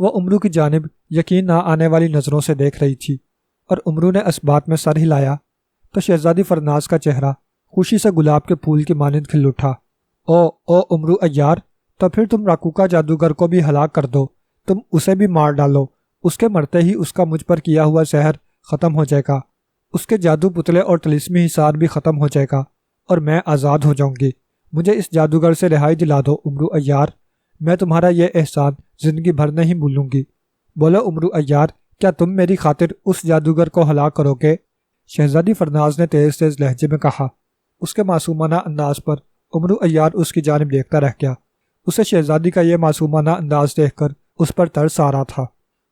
وہ امرو کی جانب یقین نہ آنے والی نظروں سے دیکھ رہی تھی، اور امرو نے اس بات میں سر ہلایا تو شہزادی فرناز کا چہرہ خوشی سے گلاب کے پھول کی مانند کھل اٹھا۔ او امرو عیار، تو پھر تم راکوکا جادوگر کو بھی ہلاک کر دو، تم اسے بھی مار ڈالو، اس کے مرتے ہی اس کا مجھ پر کیا ہوا سحر ختم ہو جائے گا، اس کے جادو پتلے اور طلسمی حصار بھی ختم ہو جائے گا، اور میں آزاد ہو جاؤں گی۔ مجھے اس جادوگر سے رہائی دلا دو امرو عیار، میں تمہارا یہ احسان زندگی بھر نہیں بھولوں گی۔ بولو امرو عیار، کیا تم میری خاطر اس جادوگر کو ہلاک کرو گے؟ شہزادی فرناز نے تیز تیز لہجے میں کہا۔ اس کے معصومانہ انداز پر امرو عیار اس کی جانب دیکھتا رہ گیا۔ اسے شہزادی کا یہ معصومانہ انداز دیکھ کر اس پر ترس آ رہا تھا۔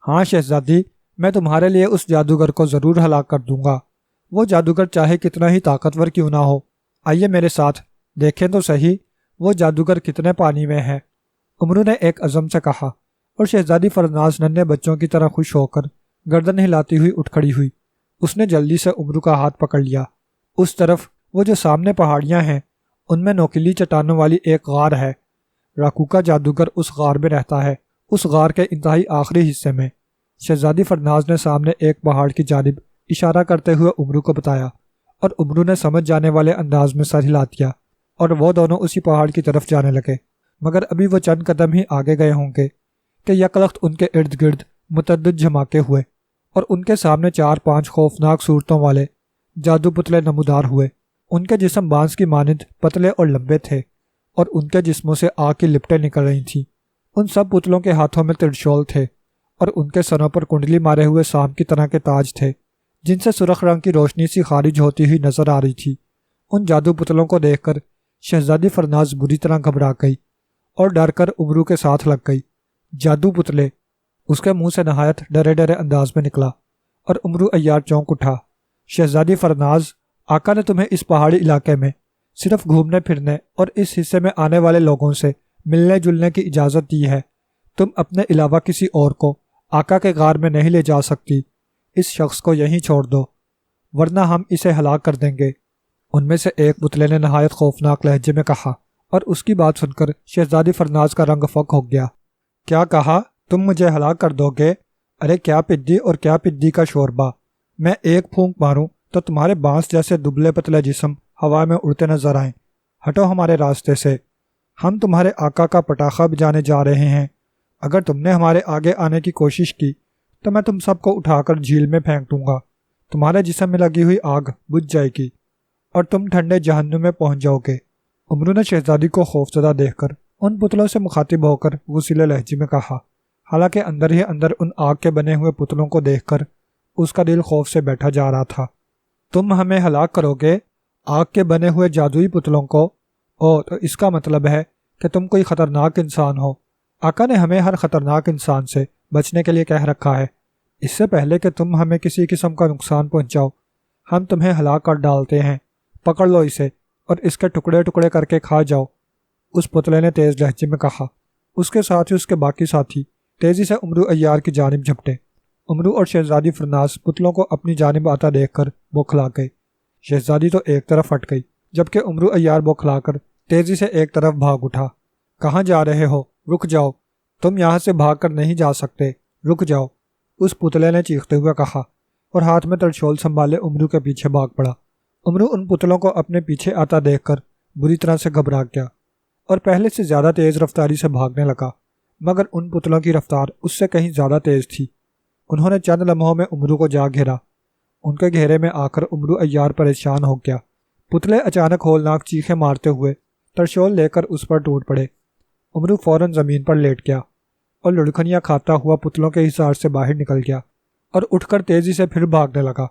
ہاں شہزادی، میں تمہارے لیے اس جادوگر کو ضرور ہلاک کر دوں گا، وہ جادوگر چاہے کتنا ہی طاقتور کیوں نہ ہو۔ آئیے میرے ساتھ، دیکھیں تو صحیح وہ جادوگر کتنے پانی میں ہے، امرو نے ایک عزم سے کہا، اور شہزادی فرناز ننھے بچوں کی طرح خوش ہو کر گردن ہلاتی ہوئی اٹھ کھڑی ہوئی۔ اس نے جلدی سے امرو کا ہاتھ پکڑ لیا۔ اس طرف وہ جو سامنے پہاڑیاں ہیں، ان میں نوکیلی چٹانوں والی ایک غار ہے۔ راکوکا جادوگر اس غار میں رہتا ہے، اس غار کے انتہائی آخری حصے میں۔ شہزادی فرناز نے سامنے ایک پہاڑ کی جانب اشارہ کرتے ہوئے امرو کو بتایا، اور امرو نے سمجھ جانے والے انداز میں سر ہلا دیا، اور وہ دونوں اسی پہاڑ کی طرف جانے لگے۔ مگر ابھی وہ چند قدم ہی آگے گئے ہوں گے کہ یکلخت ان کے ارد گرد متعدد جھماکے ہوئے، اور ان کے سامنے 4-5 خوفناک صورتوں والے جادو پتلے نمودار ہوئے۔ ان کے جسم بانس کی مانند پتلے اور لمبے تھے، اور ان کے جسموں سے آگ کی لپٹیں نکل رہی تھیں۔ ان سب پتلوں کے ہاتھوں میں ترشول تھے، اور ان کے سروں پر کنڈلی مارے ہوئے سام کی طرح کے تاج تھے، جن سے سرخ رنگ کی روشنی سی خارج ہوتی ہوئی نظر آ رہی تھی۔ ان جادو پتلوں کو دیکھ کر شہزادی فرناز بری طرح گھبرا گئی اور ڈر کر امرو کے ساتھ لگ گئی۔ جادو پتلے، اس کے منہ سے نہایت ڈرے ڈرے انداز میں نکلا، اور امرو عیار چونک اٹھا۔ شہزادی فرناز، آقا نے تمہیں اس پہاڑی علاقے میں صرف گھومنے پھرنے اور اس حصے میں آنے والے لوگوں سے ملنے جلنے کی اجازت دی ہے۔ تم اپنے علاوہ کسی اور کو آقا کے غار میں نہیں لے جا سکتی۔ اس شخص کو یہیں چھوڑ دو، ورنہ ہم اسے ہلاک کر دیں گے۔ ان میں سے ایک پتلے نے نہایت خوفناک لہجے میں کہا، اور اس کی بات سن کر شہزادی فرناز کا رنگ فک ہو گیا۔ کیا کہا؟ تم مجھے ہلاک کر دو گے؟ ارے کیا پدی اور کیا پدی کا شوربہ! میں ایک پھونک ماروں تو تمہارے بانس جیسے دبلے پتلے جسم ہوا میں اڑتے نظر آئیں۔ ہٹو ہمارے راستے سے، ہم تمہارے آقا کا پٹاخہ بجانے جا رہے ہیں۔ اگر تم نے ہمارے آگے آنے کی کوشش کی تو میں تم سب کو اٹھا کر جھیل میں پھینک دوں گا، تمہارے جسم میں لگی ہوئی آگ بجھ جائے گی، اور تم ٹھنڈے جہنم میں پہنچ جاؤ گے۔ امرو نے شہزادی کو خوفزدہ دیکھ کر ان پتلوں سے مخاطب ہو کر غصیلے لہجے میں کہا، حالانکہ اندر ہی اندر ان آگ کے بنے ہوئے پتلوں کو دیکھ کر اس کا دل خوف سے بیٹھا جا رہا تھا۔ تم ہمیں ہلاک کرو گے؟ آگ کے بنے ہوئے جادوئی پتلوں کو؟ او تو اس کا مطلب ہے کہ تم کوئی خطرناک انسان ہو۔ آقا نے ہمیں ہر خطرناک انسان سے بچنے کے لیے کہہ رکھا ہے۔ اس سے پہلے کہ تم ہمیں کسی قسم کا نقصان پہنچاؤ، ہم تمہیں ہلاک کر ڈالتے ہیں۔ پکڑ لو اسے اور اس کے ٹکڑے ٹکڑے کر کے کھا جاؤ، اس پتلے نے تیز لہجے میں کہا۔ اس کے ساتھ ہی اس کے باقی ساتھی تیزی سے امرو عیار کی جانب جھپٹے۔ امرو اور شہزادی فرناز پتلوں کو اپنی جانب آتا دیکھ کر بوکھلا گئے۔ شہزادی تو ایک طرف ہٹ گئی، جبکہ امرو عیار بوکھلا کر تیزی سے ایک طرف بھاگ اٹھا۔ کہاں جا رہے ہو؟ رک جاؤ، تم یہاں سے بھاگ کر نہیں جا سکتے، رک جاؤ، اس پتلے نے چیختے ہوئے کہا، اور ہاتھ میں ترشول سنبھالے امرو کے پیچھے بھاگ پڑا۔ امرو ان پتلوں کو اپنے پیچھے آتا دیکھ کر بری طرح سے گھبرا گیا، اور پہلے سے زیادہ تیز رفتاری سے بھاگنے لگا، مگر ان پتلوں کی رفتار اس سے کہیں زیادہ تیز تھی۔ انہوں نے چند لمحوں میں امرو کو جا گھیرا۔ ان کے گھیرے میں آ کر امرو عیار پریشان ہو گیا۔ پتلے اچانک ہولناک چیخیں مارتے ہوئے ترشول لے کر اس پر ٹوٹ پڑے۔ امرو فوراً زمین پر لیٹ گیا اور لڑکھنیاں کھاتا ہوا پتلوں کے حصار سے باہر نکل گیا اور اٹھ کر تیزی سے پھر بھاگنے لگا،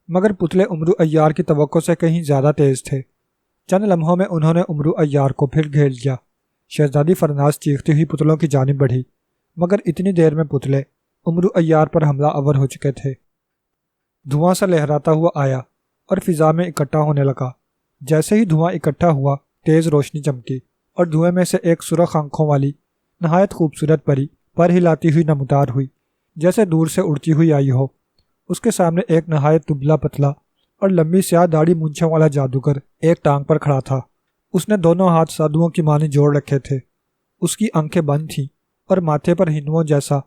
مگر پتلے امرو عیار کی توقع سے کہیں زیادہ تیز تھے۔ چند لمحوں میں انہوں نے امرو عیار کو پھر گھیر لیا۔ شہزادی فرناز چیختی ہوئی پتلوں کی جانب بڑھی، مگر اتنی دیر میں پتلے امرو عیار پر حملہ آور ہو چکے تھے۔ دھواں سا لہراتا ہوا آیا اور فضا میں اکٹھا ہونے لگا۔ جیسے ہی دھواں اکٹھا ہوا، تیز روشنی چمکی، اور دھوئیں میں سے ایک سرخ آنکھوں والی نہایت خوبصورت پری پر ہلاتی ہوئی نمودار ہوئی، جیسے دور سے اڑتی ہوئی آئی ہو۔ اس کے سامنے ایک نہایت دبلا پتلا اور لمبی سیاہ داڑھی مونچھوں والا جادوگر ایک ٹانگ پر کھڑا تھا۔ اس نے دونوں ہاتھ سادوؤں کی مانند جوڑ رکھے تھے۔ اس کی آنکھیں بند تھیں اور ماتھے پر ہندوؤں جیسا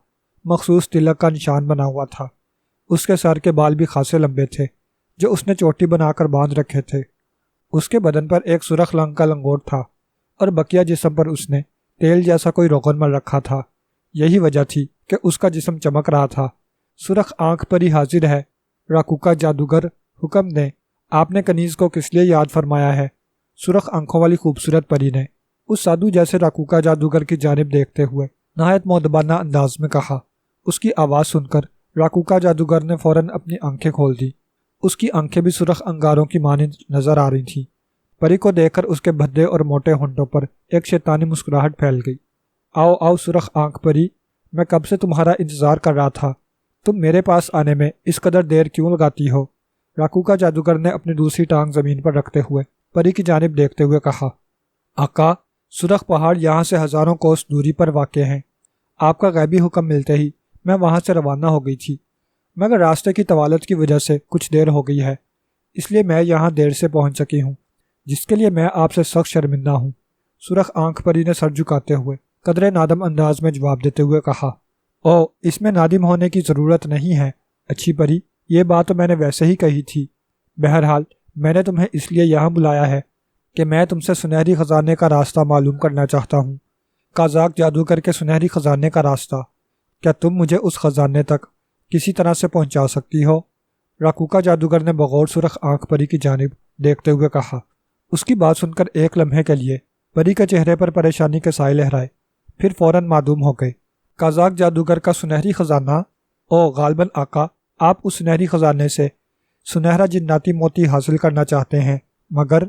مخصوص تلک کا نشان بنا ہوا تھا۔ اس کے سر کے بال بھی خاصے لمبے تھے جو اس نے چوٹی بنا کر باندھ رکھے تھے۔ اس کے بدن پر ایک سرخ رنگ کا لنگوٹ تھا اور بقیہ جسم پر اس نے تیل جیسا کوئی روغن مل رکھا تھا۔ یہی وجہ تھی کہ اس کا جسم چمک رہا تھا۔ سرخ آنکھ پری حاضر ہے۔ راکوکا جادوگر حکم دیں، آپ نے کنیز کو کس لیے یاد فرمایا ہے؟ سرخ آنکھوں والی خوبصورت پری نے اس سادھو جیسے راکوکا جادوگر کی جانب دیکھتے ہوئے نہایت مؤدبانہ انداز میں کہا۔ اس کی آواز سن کر راکوکا جادوگر نے فوراً اپنی آنکھیں کھول دی۔ اس کی آنکھیں بھی سرخ انگاروں کی مانند نظر آ رہی تھیں۔ پری کو دیکھ کر اس کے بھدے اور موٹے ہونٹوں پر ایک شیطانی مسکراہٹ پھیل گئی۔ آؤ آؤ سرخ آنکھ پری، میں کب سے تمہارا انتظار کر رہا تھا۔ تم میرے پاس آنے میں اس قدر دیر کیوں لگاتی ہو؟ راکوکا جادوگر نے اپنی دوسری ٹانگ زمین پر رکھتے ہوئے پری کی جانب دیکھتے ہوئے کہا۔ آقا، سرخ پہاڑ یہاں سے ہزاروں کوس دوری پر واقع ہیں۔ آپ کا غیبی حکم ملتے ہی میں وہاں سے روانہ ہو گئی تھی، مگر راستے کی طوالت کی وجہ سے کچھ دیر ہو گئی ہے، اس لیے میں یہاں دیر سے پہنچ سکی ہوں، جس کے لیے میں آپ سے سخت شرمندہ ہوں۔ سرخ آنکھ پری نے سر جھکاتے ہوئے قدرے نادم انداز میں جواب دیتے ہوئے کہا۔ او، اس میں نادم ہونے کی ضرورت نہیں ہے اچھی پری، یہ بات تو میں نے ویسے ہی کہی تھی۔ بہرحال میں نے تمہیں اس لیے یہاں بلایا ہے کہ میں تم سے سنہری خزانے کا راستہ معلوم کرنا چاہتا ہوں۔ قازاق جادوگر کے سنہری خزانے کا راستہ، کیا تم مجھے اس خزانے تک کسی طرح سے پہنچا سکتی ہو؟ راکوکا جادوگر نے بغور سرخ آنکھ پری کی جانب دیکھتے ہوئے کہا۔ اس کی بات سن کر ایک لمحے کے لیے پری کے چہرے پر پریشانی کے سائے لہرائے، پھر فوراً معدوم ہو گئے۔ قازاق جادوگر کا سنہری خزانہ؟ او غالباً آقا، آپ اس سنہری خزانے سے سنہرا جناتی موتی حاصل کرنا چاہتے ہیں، مگر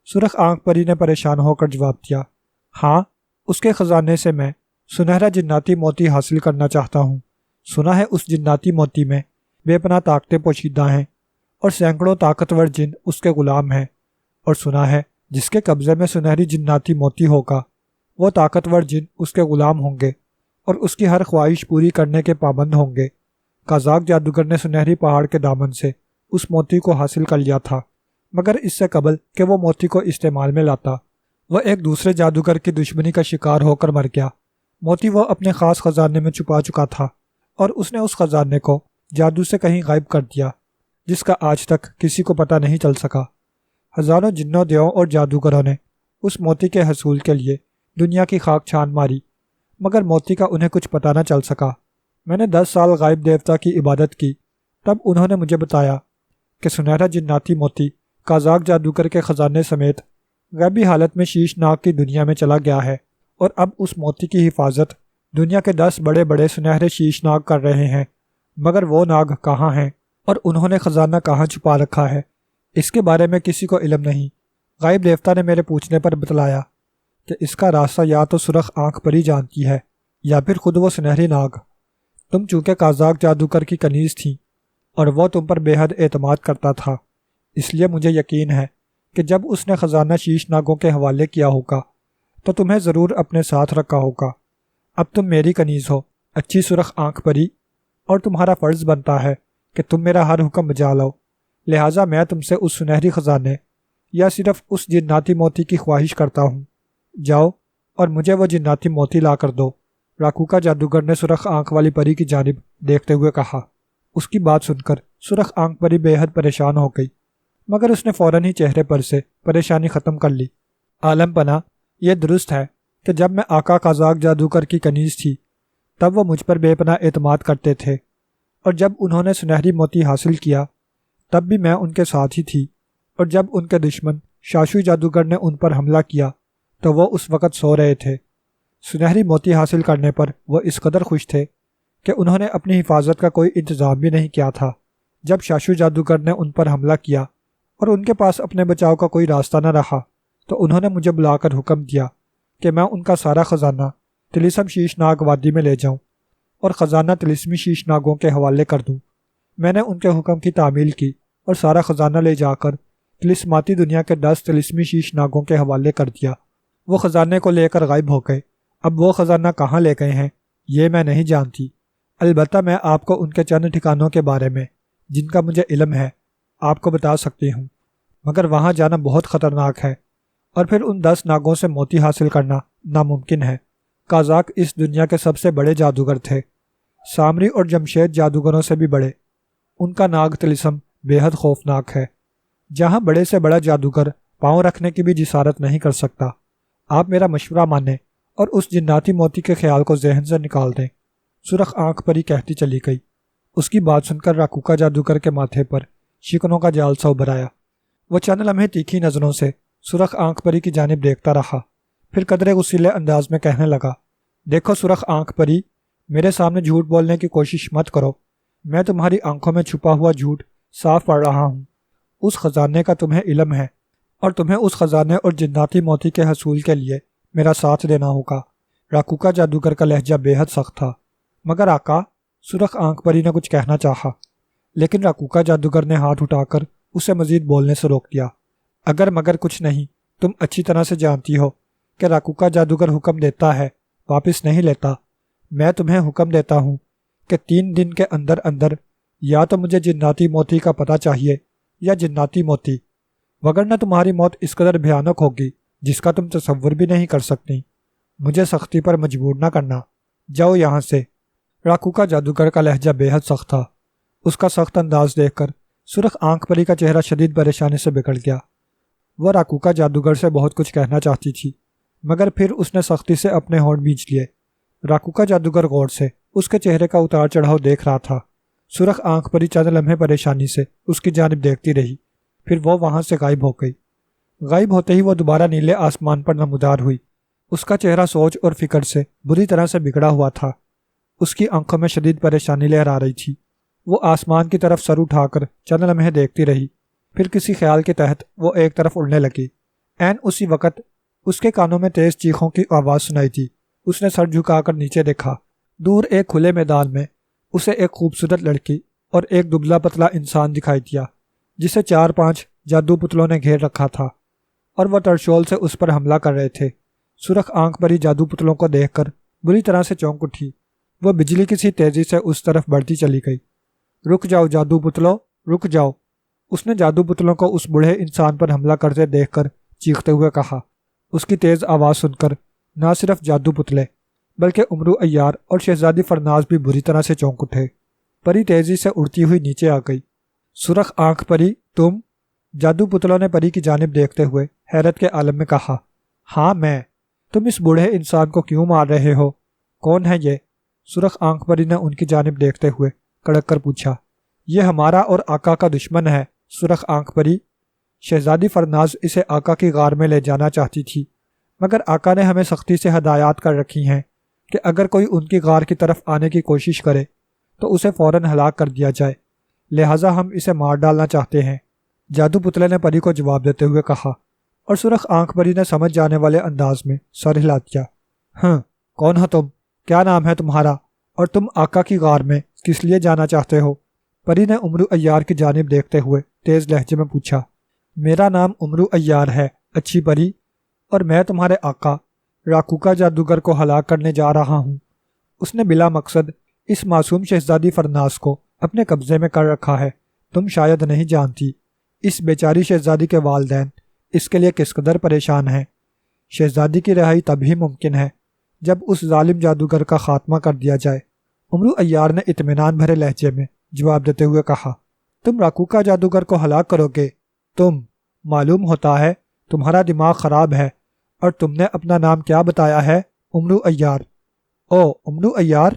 سرخ آنکھ پری نے پریشان ہو کر جواب دیا۔ ہاں، اس کے خزانے سے میں سنہرا جناتی موتی حاصل کرنا چاہتا ہوں۔ سنا ہے اس جناتی موتی میں بے پناہ طاقتیں پوشیدہ ہیں اور سینکڑوں طاقتور جن اس کے غلام ہیں، اور سنا ہے جس کے قبضے میں سنہری جناتی موتی ہوگا وہ طاقتور جن اس کے غلام ہوں گے اور اس کی ہر خواہش پوری کرنے کے پابند ہوں گے۔ قازاق جادوگر نے سنہری پہاڑ کے دامن سے اس موتی کو حاصل کر لیا تھا، مگر اس سے قبل کہ وہ موتی کو استعمال میں لاتا وہ ایک دوسرے جادوگر کی دشمنی کا شکار ہو کر مر گیا۔ موتی وہ اپنے خاص خزانے میں چھپا چکا تھا اور اس نے اس خزانے کو جادو سے کہیں غائب کر دیا، جس کا آج تک کسی کو پتہ نہیں چل سکا۔ ہزاروں جنوں دیوں اور جادوگروں نے اس موتی کے حصول کے لیے دنیا کی خاک چھان ماری، مگر موتی کا انہیں کچھ پتہ نہ چل سکا۔ میں نے 10 سال غائب دیوتا کی عبادت کی، تب انہوں نے مجھے بتایا کہ سنہرا جناتی موتی قازاق جادوگر کے خزانے سمیت غیبی حالت میں شیش ناگ کی دنیا میں چلا گیا ہے، اور اب اس موتی کی حفاظت دنیا کے 10 بڑے بڑے سنہرے شیش ناگ کر رہے ہیں، مگر وہ ناگ کہاں ہیں اور انہوں نے خزانہ کہاں چھپا رکھا ہے، اس کے بارے میں کسی کو علم نہیں۔ غائب دیوتا نے میرے پوچھنے پر بتلایا کہ اس کا راستہ یا تو سرخ آنکھ پری جانتی ہے یا پھر خود وہ سنہری ناگ۔ تم چونکہ قازاق جادوگر کی کنیز تھی اور وہ تم پر بے حد اعتماد کرتا تھا، اس لیے مجھے یقین ہے کہ جب اس نے خزانہ شیش ناگوں کے حوالے کیا ہوگا تو تمہیں ضرور اپنے ساتھ رکھا ہوگا۔ اب تم میری کنیز ہو اچھی سرخ آنکھ پری، اور تمہارا فرض بنتا ہے کہ تم میرا ہر حکم بجا لو، لہٰذا میں تم سے اس سنہری خزانے یا صرف اس جناتی موتی کی خواہش کرتا ہوں۔ جاؤ اور مجھے وہ جناتی موتی لا کر دو، راکوکا جادوگر نے سرخ آنکھ والی پری کی جانب دیکھتے ہوئے کہا۔ اس کی بات سن کر سرخ آنکھ پری بے حد پریشان ہو گئی، مگر اس نے فوراً ہی چہرے پر سے پریشانی ختم کر لی۔ عالم پناہ، یہ درست ہے کہ جب میں آقا قازاق جادوگر کی کنیز تھی تب وہ مجھ پر بے پناہ اعتماد کرتے تھے، اور جب انہوں نے سنہری موتی حاصل کیا تب بھی میں ان کے ساتھ ہی تھی، اور جب ان کے دشمن شاشو جادوگر نے ان پر حملہ کیا تو وہ اس وقت سو رہے تھے۔ سنہری موتی حاصل کرنے پر وہ اس قدر خوش تھے کہ انہوں نے اپنی حفاظت کا کوئی انتظام بھی نہیں کیا تھا۔ جب شاشو جادوگر نے ان پر حملہ کیا اور ان کے پاس اپنے بچاؤ کا کوئی راستہ نہ رہا تو انہوں نے مجھے بلا کر حکم دیا کہ میں ان کا سارا خزانہ طلسم شیش ناگ وادی میں لے جاؤں اور خزانہ طلسمی شیش ناگوں کے حوالے کر دوں۔ میں نے ان کے حکم کی تعمیل کی اور سارا خزانہ لے جا کر طلسماتی دنیا کے 10 طلسمی شیش ناگوں کے حوالے کر دیا۔ وہ خزانے کو لے کر غائب ہو گئے۔ اب وہ خزانہ کہاں لے گئے ہیں یہ میں نہیں جانتی، البتہ میں آپ کو ان کے چند ٹھکانوں کے بارے میں جن کا مجھے علم ہے آپ کو بتا سکتی ہوں، مگر وہاں جانا بہت خطرناک ہے، اور پھر ان 10 ناگوں سے موتی حاصل کرنا ناممکن ہے۔ قازاق اس دنیا کے سب سے بڑے جادوگر تھے، سامری اور جمشید جادوگروں سے بھی بڑے، ان کا ناگ طلسم بے حد خوفناک ہے، جہاں بڑے سے بڑا جادوگر پاؤں رکھنے کی بھی جسارت نہیں کر سکتا۔ آپ میرا مشورہ مانیں اور اس جناتی موتی کے خیال کو ذہن سے نکال دیں، سرخ آنکھ پری کہتی چلی گئی۔ اس کی بات سن کر راکوکا جادوگر کے ماتھے پر شکنوں کا جال سا ابھر آیا۔ وہ چند لمحے تیکھی نظروں سے سرخ آنکھ پری کی جانب دیکھتا رہا، پھر قدرے غصیلے انداز میں کہنے لگا، دیکھو سرخ آنکھ پری، میرے سامنے جھوٹ بولنے کی کوشش مت کرو، میں تمہاری آنکھوں میں چھپا ہوا جھوٹ صاف پڑھ رہا ہوں۔ اس خزانے کا تمہیں علم ہے اور تمہیں اس خزانے اور جناتی موتی کے حصول کے لیے میرا ساتھ دینا ہوگا۔ راکوکا جادوگر کا لہجہ بے حد سخت تھا۔ مگر آقا، سرخ آنکھ پری نے کچھ کہنا چاہا، لیکن راکوکا جادوگر نے ہاتھ اٹھا کر اسے مزید بولنے سے روک دیا۔ اگر مگر کچھ نہیں، تم اچھی طرح سے جانتی ہو کہ راکوکا جادوگر حکم دیتا ہے واپس نہیں لیتا۔ میں تمہیں حکم دیتا ہوں کہ 3 دن کے اندر اندر یا تو مجھے جناتی موتی کا پتہ چاہیے یا جناتی موتی، وگرنہ تمہاری موت اس قدر بھیانک ہوگی جس کا تم تصور بھی نہیں کر سکتی۔ مجھے سختی پر مجبور نہ کرنا، جاؤ یہاں سے۔ راکوکا جادوگر کا لہجہ بے حد سخت تھا۔ اس کا سخت انداز دیکھ کر سرخ آنکھ پری کا چہرہ شدید پریشانی سے بگڑ گیا۔ وہ راکوکا جادوگر سے بہت کچھ کہنا چاہتی تھی، مگر پھر اس نے سختی سے اپنے ہونٹ بھینچ لیے۔ راکوکا جادوگر غور سے اس کے چہرے کا اتار چڑھاؤ دیکھ رہا تھا۔ سرخ آنکھ پری چند لمحے پریشانی سے اس کی جانب دیکھتی رہی، پھر وہ وہاں سے غائب ہو گئی۔ غائب ہوتے ہی وہ دوبارہ نیلے آسمان پر نمودار ہوئی۔ اس کا چہرہ سوچ اور فکر سے بری طرح سے بگڑا ہوا تھا۔ اس کی آنکھوں میں شدید پریشانی لہرا رہی تھی۔ وہ آسمان کی طرف سر اٹھا کر چند لمحے دیکھتی رہی، پھر کسی خیال کے تحت وہ ایک طرف اڑنے لگی۔ عین اسی وقت اس کے کانوں میں تیز چیخوں کی آواز سنائی دی۔ اس نے سر جھکا کر نیچے دیکھا۔ دور ایک کھلے میدان میں اسے ایک خوبصورت لڑکی اور ایک دبلا پتلا انسان دکھائی دیا، جسے 4-5 جادو پتلوں نے گھیر رکھا تھا اور وہ ترشول سے اس پر حملہ کر رہے تھے۔ سرخ آنکھ پری جادو پتلوں کو دیکھ کر بری طرح سے چونک اٹھی۔ وہ بجلی کی سی تیزی سے اس طرف بڑھتی چلی گئی۔ رک جاؤ جادو پتلو، رک جاؤ، اس نے جادو پتلوں کو اس بوڑھے انسان پر حملہ کرتے دیکھ کر چیختے ہوئے کہا۔ اس کی تیز آواز سن کر نہ صرف جادو پتلے بلکہ امرو عیار اور شہزادی فرناز بھی بری طرح سے چونک اٹھے۔ پری تیزی سے اڑتی ہوئی نیچے آ گئی۔ سرخ آنکھ پری، تم؟ جادو پتلوں نے پری کی جانب دیکھتے ہوئے حیرت کے عالم میں کہا۔ ہاں میں۔ تم اس بوڑھے انسان کو کیوں مار رہے ہو؟ کون ہے یہ؟ سرخ آنکھ پری نے ان کی جانب دیکھتے ہوئے کڑک کر پوچھا۔ یہ ہمارا اور آقا کا دشمن ہے سرخ آنکھ پری۔ شہزادی فرناز اسے آقا کی غار میں لے جانا چاہتی تھی، مگر آقا نے ہمیں سختی سے ہدایات کر رکھی ہیں کہ اگر کوئی ان کی غار کی طرف آنے کی کوشش کرے تو اسے فوراً ہلاک کر دیا جائے، لہٰذا ہم اسے مار ڈالنا چاہتے ہیں، جادو پتلے نے پری کو جواب دیتے ہوئے کہا، اور سرخ آنکھ پری نے سمجھ جانے والے انداز میں سر ہلا دیا۔ ہاں، کون ہو تم؟ کیا نام ہے تمہارا؟ اور تم آقا کی غار میں کس لیے جانا چاہتے ہو؟ پری نے امرو عیار کی جانب دیکھتے ہوئے تیز لہجے میں پوچھا۔ میرا نام امرو عیار ہے اچھی پری، اور میں تمہارے آقا راکوکا جادوگر کو ہلاک کرنے جا رہا ہوں۔ اس نے بلا مقصد اس معصوم شہزادی فرناز کو اپنے قبضے میں کر رکھا ہے۔ تم شاید نہیں جانتی اس بیچاری شہزادی کے والدین اس کے لیے کس قدر پریشان ہیں۔ شہزادی کی رہائی تبھی ممکن ہے جب اس ظالم جادوگر کا خاتمہ کر دیا جائے۔ امرو عیار نے اطمینان بھرے لہجے میں جواب دیتے ہوئے کہا۔ تم راکوکا جادوگر کو ہلاک کرو گے؟ تم؟ معلوم ہوتا ہے تمہارا دماغ خراب ہے، اور تم نے اپنا نام کیا بتایا ہے؟ امرو عیار۔ او امرو عیار،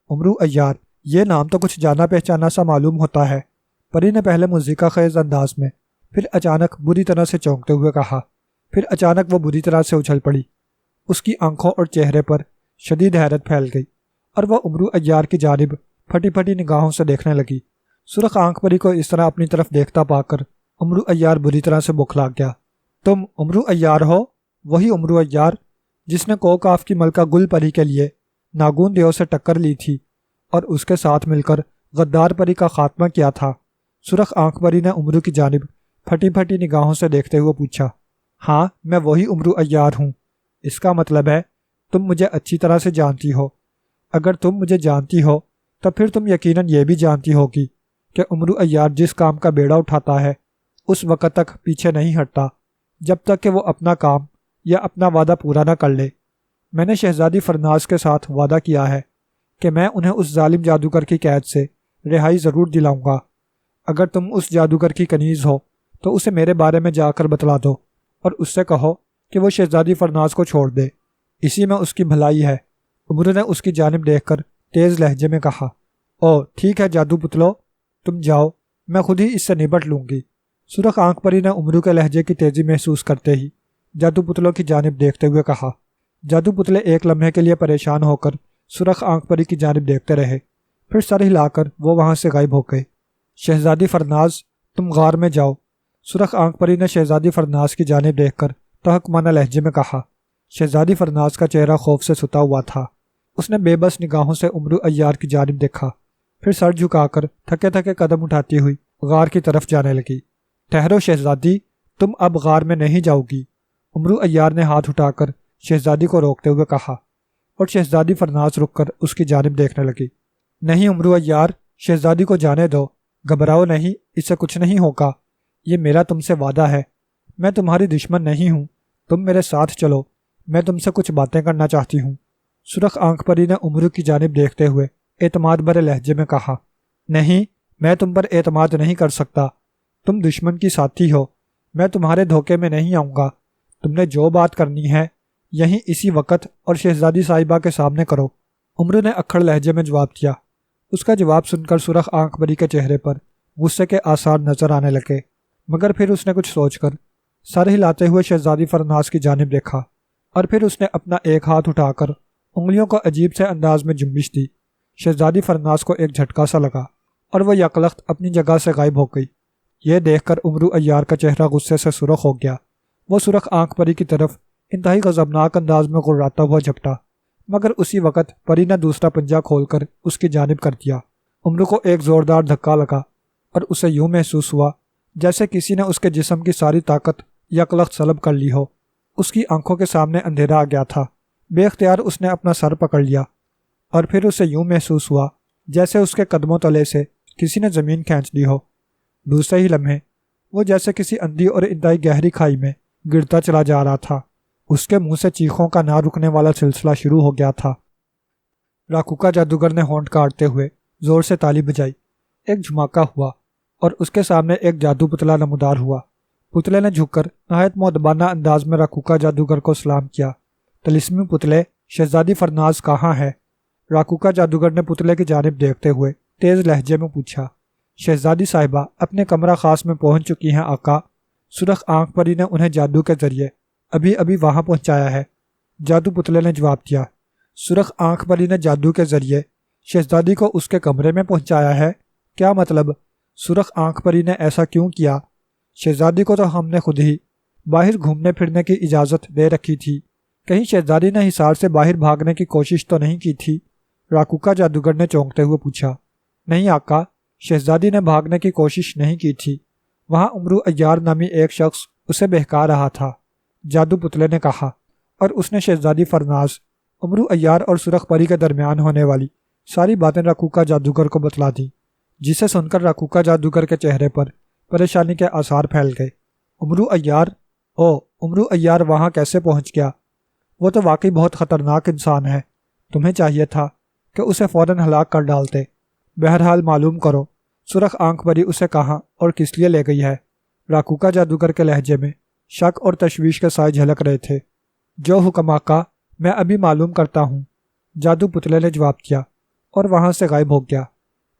امرو عیار، یہ نام تو کچھ جانا پہچانا سا معلوم ہوتا ہے، پری نے پہلے موسیقی خیز انداز میں، پھر اچانک بری طرح سے چونکتے ہوئے کہا۔ پھر اچانک وہ بری طرح سے اچھل پڑی۔ اس کی آنکھوں اور چہرے پر شدید حیرت پھیل گئی، اور وہ امرو عیار کی جانب پھٹی پھٹی نگاہوں سے دیکھنے لگی۔ سرخ آنکھ پری کو اس طرح اپنی طرف دیکھتا پا کر امرو عیار بری طرح سے بوکھلا گیا۔ تم امرو عیار ہو؟ وہی امرو عیار جس نے کوکاف کی ملکہ گل پری کے لیے ناگون دیو سے ٹکر لی تھی اور اس کے ساتھ مل کر غدار پری کا خاتمہ کیا تھا۔ سرخ آنکھ پری نے امرو کی جانب پھٹی پھٹی نگاہوں سے دیکھتے ہوئے پوچھا۔ ہاں، میں وہی امرو عیار ہوں۔ اس کا مطلب ہے تم مجھے اچھی طرح سے جانتی ہو۔ اگر تم مجھے جانتی ہو تو پھر تم یقیناً یہ بھی جانتی ہوگی کہ امرو عیار جس کام کا بیڑا اٹھاتا ہے اس وقت تک پیچھے نہیں ہٹتا جب تک کہ وہ اپنا کام یا اپنا وعدہ پورا نہ کر لے۔ میں نے شہزادی فرناز کے ساتھ وعدہ کیا ہے کہ میں انہیں اس ظالم جادوگر کی قید سے رہائی ضرور دلاؤں گا۔ اگر تم اس جادوگر کی کنیز ہو تو اسے میرے بارے میں جا کر بتلا دو اور اس سے کہو کہ وہ شہزادی فرناز کو چھوڑ دے، اسی میں اس کی بھلائی ہے۔ امرو نے اس کی جانب دیکھ کر تیز لہجے میں کہا، او ٹھیک ہے جادو پتلو، تم جاؤ، میں خود ہی اس سے نبٹ لوں گی۔ سرخ آنکھ پری نے امرو کے لہجے کی تیزی محسوس کرتے ہی جادو پتلوں کی جانب دیکھتے ہوئے کہا۔ جادو پتلے ایک لمحے کے لیے پریشان ہو کر سرخ آنکھ پری کی جانب دیکھتے رہے، پھر سر ہلا کر وہ وہاں سے غائب ہو گئے۔ شہزادی فرناز، تم غار میں جاؤ، سرخ آنکھ پری نے شہزادی فرناز کی جانب دیکھ کر تحقمانہ لہجے میں کہا۔ شہزادی فرناز کا چہرہ خوف سے ستا ہوا تھا۔ اس نے بے بس نگاہوں سے امرو عیار کی جانب دیکھا، پھر سر جھکا کر تھکے تھکے قدم اٹھاتی ہوئی غار کی طرف جانے لگی۔ ٹھہرو شہزادی، تم اب غار میں نہیں جاؤ گی، امرو عیار نے ہاتھ اٹھا کر شہزادی کو روکتے ہوئے کہا، اور شہزادی فرناز رک کر اس کی جانب دیکھنے لگی۔ نہیں امرو عیار، شہزادی کو جانے دو، گھبراؤ نہیں، اس سے کچھ نہیں ہوگا، یہ میرا تم سے وعدہ ہے، میں تمہاری دشمن نہیں ہوں، تم میرے ساتھ چلو، میں تم سے کچھ باتیں کرنا چاہتی ہوں۔ سرخ آنکھ پری نے امرو کی جانب دیکھتے ہوئے اعتماد بھرے لہجے میں کہا، نہیں، میں تم پر اعتماد نہیں کر سکتا، تم دشمن کی ساتھی ہو، میں تمہارے دھوکے میں نہیں آؤں گا، تم نے جو بات کرنی ہے یہیں اسی وقت اور شہزادی صاحبہ کے سامنے کرو۔ امرو نے اکھڑ لہجے میں جواب دیا۔ اس کا جواب سن کر سرخ آنکھ پری کے چہرے پر غصے کے آثار نظر آنے لگے، مگر پھر اس نے کچھ سوچ کر سر ہلاتے ہوئے شہزادی فرناز کی جانب دیکھا، اور پھر اس نے اپنا ایک ہاتھ اٹھا کر انگلیوں کو عجیب سے انداز میں جنبش دی۔ شہزادی فرناز کو ایک جھٹکا سا لگا اور وہ یکلخت اپنی جگہ سے غائب ہو گئی۔ یہ دیکھ کر امرو عیار کا چہرہ غصے سے سرخ ہو گیا۔ وہ سرخ آنکھ پری کی طرف انتہائی غضبناک انداز میں غراتا ہوا جھپٹا، مگر اسی وقت پری نے دوسرا پنجہ کھول کر اس کی جانب کر دیا۔ امرو کو ایک زوردار دھکا لگا اور اسے یوں محسوس ہوا جیسے کسی نے اس کے جسم کی ساری طاقت یکلخت سلب کر لی ہو۔ اس کی آنکھوں کے سامنے اندھیرا آ گیا تھا۔ بے اختیار اس نے اپنا سر پکڑ لیا اور پھر اسے یوں محسوس ہوا جیسے اس کے قدموں تلے سے کسی نے زمین کھینچ لی ہو۔ دوسرے ہی لمحے وہ جیسے کسی اندھی اور انتہائی گہری کھائی میں گرتا چلا جا رہا تھا۔ اس کے منہ سے چیخوں کا نہ رکنے والا سلسلہ شروع ہو گیا تھا۔ راکوکا جادوگر نے ہونٹ کاٹتے ہوئے زور سے تالی بجائی۔ ایک جھماکہ ہوا اور اس کے سامنے ایک جادو پتلا نمودار ہوا۔ پتلے نے جھک کر نہایت مؤدبانہ انداز میں راکوکا جادوگر کو سلام کیا۔ طلسمی پتلے، شہزادی فرناز کہاں ہے؟ راکوکا جادوگر نے پتلے کی جانب دیکھتے ہوئے تیز لہجے میں پوچھا۔ شہزادی صاحبہ اپنے کمرہ خاص میں پہنچ چکی ہیں آقا، سرخ آنکھ پری نے انہیں جادو کے ذریعے ابھی وہاں پہنچایا ہے، جادو پتلے نے جواب دیا۔ سرخ آنکھ پری نے جادو کے ذریعے شہزادی کو اس کے کمرے میں پہنچایا ہے؟ کیا مطلب؟ سرخ آنکھ پری نے ایسا کیوں کیا؟ شہزادی کو تو ہم نے خود ہی باہر گھومنے پھرنے کی اجازت دے رکھی تھی، کہیں شہزادی نے حصار سے باہر بھاگنے کی کوشش تو نہیں کی تھی؟ راکوکا جادوگر نے چونکتے ہوئے پوچھا۔ نہیں آقا، شہزادی نے بھاگنے کی کوشش نہیں کی تھی، وہاں امرو عیار نامی ایک شخص اسے بہکا رہا تھا، جادو پتلے نے کہا، اور اس نے شہزادی فرناز، امرو عیار اور سرخ پری کے درمیان ہونے والی ساری باتیں راکوکا جادوگر کو بتلا دیں، جسے سن کر راکوکا جادوگر کے چہرے پر پریشانی کے آثار پھیل گئے۔ امرو عیار وہاں کیسے پہنچ گیا؟ وہ تو واقعی بہت خطرناک انسان ہے، تمہیں چاہیے تھا کہ اسے فوراً ہلاک کر ڈالتے۔ بہرحال معلوم کرو سرخ آنکھ پری اسے کہاں اور کس لیے لے گئی ہے؟ راکوکا جادوگر کے لہجے میں شک اور تشویش کے سائے جھلک رہے تھے۔ جو حکم آقا، میں ابھی معلوم کرتا ہوں، جادو پتلے نے جواب دیا اور وہاں سے غائب ہو گیا۔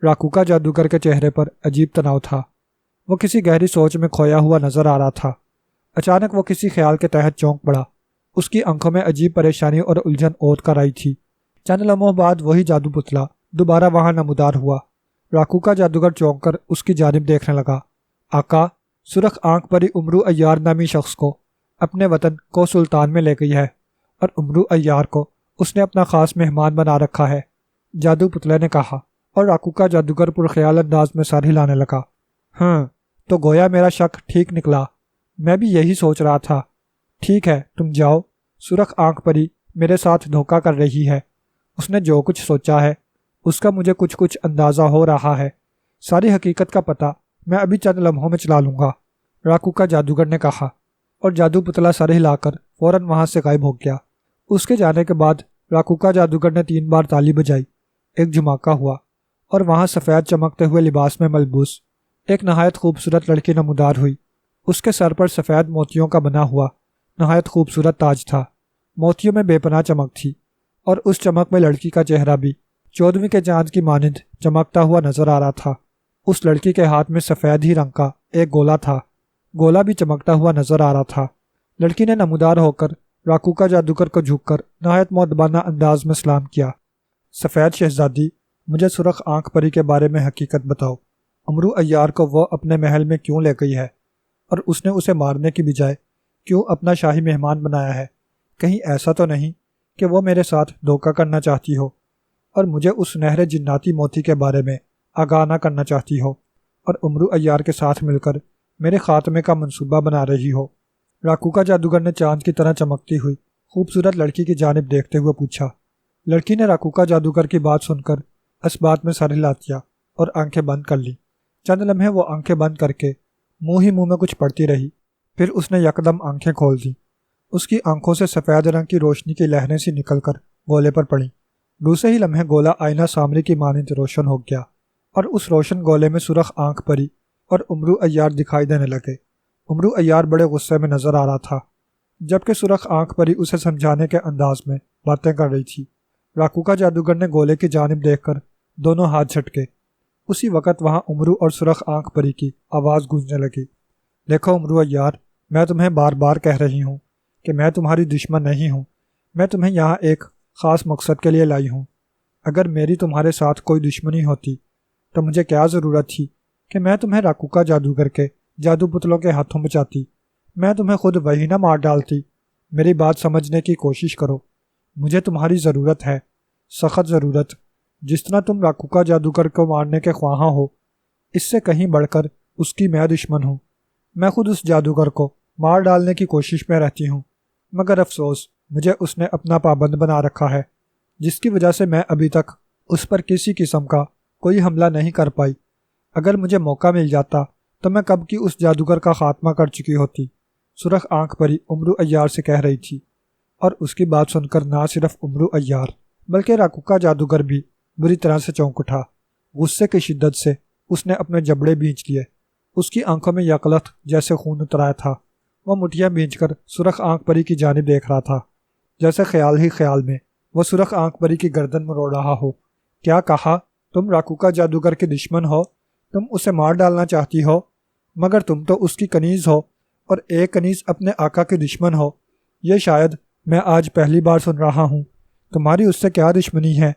راکوکا جادوگر کے چہرے پر عجیب تناؤ تھا، وہ کسی گہری سوچ میں کھویا ہوا نظر آ رہا تھا۔ اچانک وہ کسی خیال کے تحت چونک پڑا، اس کی آنکھوں میں عجیب پریشانی اور الجھن اوت کر آئی تھی۔ چند لمحوں بعد وہی جادو پتلا دوبارہ وہاں نمودار ہوا۔ راکوکا جادوگر چونک کر اس کی جانب دیکھنے لگا۔ آقا، سرخ آنکھ پری امرو عیار نامی شخص کو اپنے وطن کو سلطان میں لے گئی ہے، اور امرو عیار کو اس نے اپنا خاص مہمان بنا رکھا ہے، جادو پتلے نے کہا، اور راکوکا جادوگر پر خیال انداز میں سر ہلانے لگا۔ ہاں، تو گویا میرا شک ٹھیک نکلا، میں بھی یہی سوچ رہا تھا۔ ٹھیک ہے، تم جاؤ، سرخ آنکھ پری میرے ساتھ دھوکہ کر رہی ہے، اس نے جو کچھ سوچا ہے اس کا مجھے کچھ اندازہ ہو رہا ہے، ساری حقیقت کا پتہ میں ابھی چند لمحوں میں چلا لوں گا، راکوکا جادوگر نے کہا، اور جادو پتلا سر ہلا کر فوراً وہاں سے غائب ہو گیا۔ اس کے جانے کے بعد راکوکا جادوگر نے 3 بار تالی بجائی۔ ایک جھماکہ ہوا اور وہاں سفید چمکتے ہوئے لباس میں ملبوس ایک نہایت خوبصورت لڑکی نمودار ہوئی۔ اس کے سر پر سفید موتیوں کا بنا ہوا نہایت خوبصورت تاج تھا، موتیوں میں بے پناہ چمک تھی، اور اس چمک میں لڑکی کا چہرہ بھی 14ویں کے چاند کی مانند چمکتا ہوا نظر آ رہا تھا۔ اس لڑکی کے ہاتھ میں سفید ہی رنگ کا ایک گولا تھا، گولا بھی چمکتا ہوا نظر آ رہا تھا۔ لڑکی نے نمودار ہو کر راکوکا جادوگر کو جھک کر نہایت مؤدبانہ انداز میں سلام کیا۔ سفید شہزادی، مجھے سرخ آنکھ پری کے بارے میں حقیقت بتاؤ۔ امرو عیار کو وہ اپنے محل میں کیوں لے گئی ہے، اور اس نے اسے مارنے کی بجائے کیوں اپنا شاہی مہمان بنایا ہے؟ کہیں ایسا تو نہیں کہ وہ میرے ساتھ دھوکہ کرنا چاہتی ہو اور مجھے اس سنہرے جناتی موتی کے بارے میں آگاہ نہ کرنا چاہتی ہو اور امرو عیار کے ساتھ مل کر میرے خاتمے کا منصوبہ بنا رہی ہو؟ راکوکا جادوگر نے چاند کی طرح چمکتی ہوئی خوبصورت لڑکی کی جانب دیکھتے ہوئے پوچھا۔ لڑکی نے راکوکا جادوگر کی بات سن کر اس بات میں سر ہلا دیا اور آنکھیں بند کر لی۔ چند لمحے وہ آنکھیں بند کر کے منہ ہی منہ میں کچھ پڑھتی رہی، پھر اس نے یکدم آنکھیں کھول دیں۔ اس کی آنکھوں سے سفید رنگ کی روشنی کی لہریں سی نکل کر گولے پر پڑیں۔ دوسرے ہی لمحے گولا آئینہ سامنے کی مانند روشن ہو گیا اور اس روشن گولے میں سرخ آنکھ پری اور امرو عیار دکھائی دینے لگے۔ امرو عیار بڑے غصے میں نظر آ رہا تھا، جبکہ سرخ آنکھ پری اسے سمجھانے کے انداز میں باتیں کر رہی تھی۔ راکوکا جادوگر نے گولے کی جانب دیکھ کر دونوں ہاتھ جھٹکے۔ اسی وقت وہاں امرو اور سرخ آنکھ پری کی آواز گونجنے لگی۔ دیکھو امرو عیار، میں تمہیں بار بار کہہ رہی ہوں کہ میں تمہاری دشمن نہیں ہوں، میں تمہیں یہاں ایک خاص مقصد کے لیے لائی ہوں۔ اگر میری تمہارے ساتھ کوئی دشمنی ہوتی تو مجھے کیا ضرورت تھی کہ میں تمہیں راکوکا جادوگر کے جادو پتلوں کے ہاتھوں بچاتی؟ میں تمہیں خود وہی نہ مار ڈالتی۔ میری بات سمجھنے کی کوشش کرو، مجھے تمہاری ضرورت ہے، سخت ضرورت۔ جس طرح تم راکوکا جادوگر کو مارنے کے خواہاں ہو، اس سے کہیں بڑھ کر اس کی میں دشمن ہوں۔ میں خود اس جادوگر کو مار ڈالنے کی کوشش میں رہتی ہوں، مگر افسوس مجھے اس نے اپنا پابند بنا رکھا ہے، جس کی وجہ سے میں ابھی تک اس پر کسی قسم کا کوئی حملہ نہیں کر پائی۔ اگر مجھے موقع مل جاتا تو میں کب کی اس جادوگر کا خاتمہ کر چکی ہوتی۔ سرخ آنکھ پری امرو عیار سے کہہ رہی تھی، اور اس کی بات سن کر نہ صرف امرو عیار بلکہ راکوکا جادوگر بھی بری طرح سے چونک اٹھا۔ غصے کی شدت سے اس نے اپنے جبڑے بھینچ لیے۔ اس کی آنکھوں میں یکلخت جیسے خون اتر آیا تھا۔ وہ مٹھیاں بھینچ کر سرخ آنکھ پری کی جانب دیکھ رہا تھا، جیسے خیال ہی خیال میں وہ سرخ آنکھ پری کی گردن مروڑ رہا ہو۔ کیا کہا؟ تم راکوکا جادوگر کے دشمن ہو، تم اسے مار ڈالنا چاہتی ہو، مگر تم تو اس کی کنیز ہو اور ایک کنیز اپنے آقا کی دشمن ہو۔ یہ شاید میں آج پہلی بار سن رہا ہوں۔ تمہاری اس سے کیا دشمنی ہے؟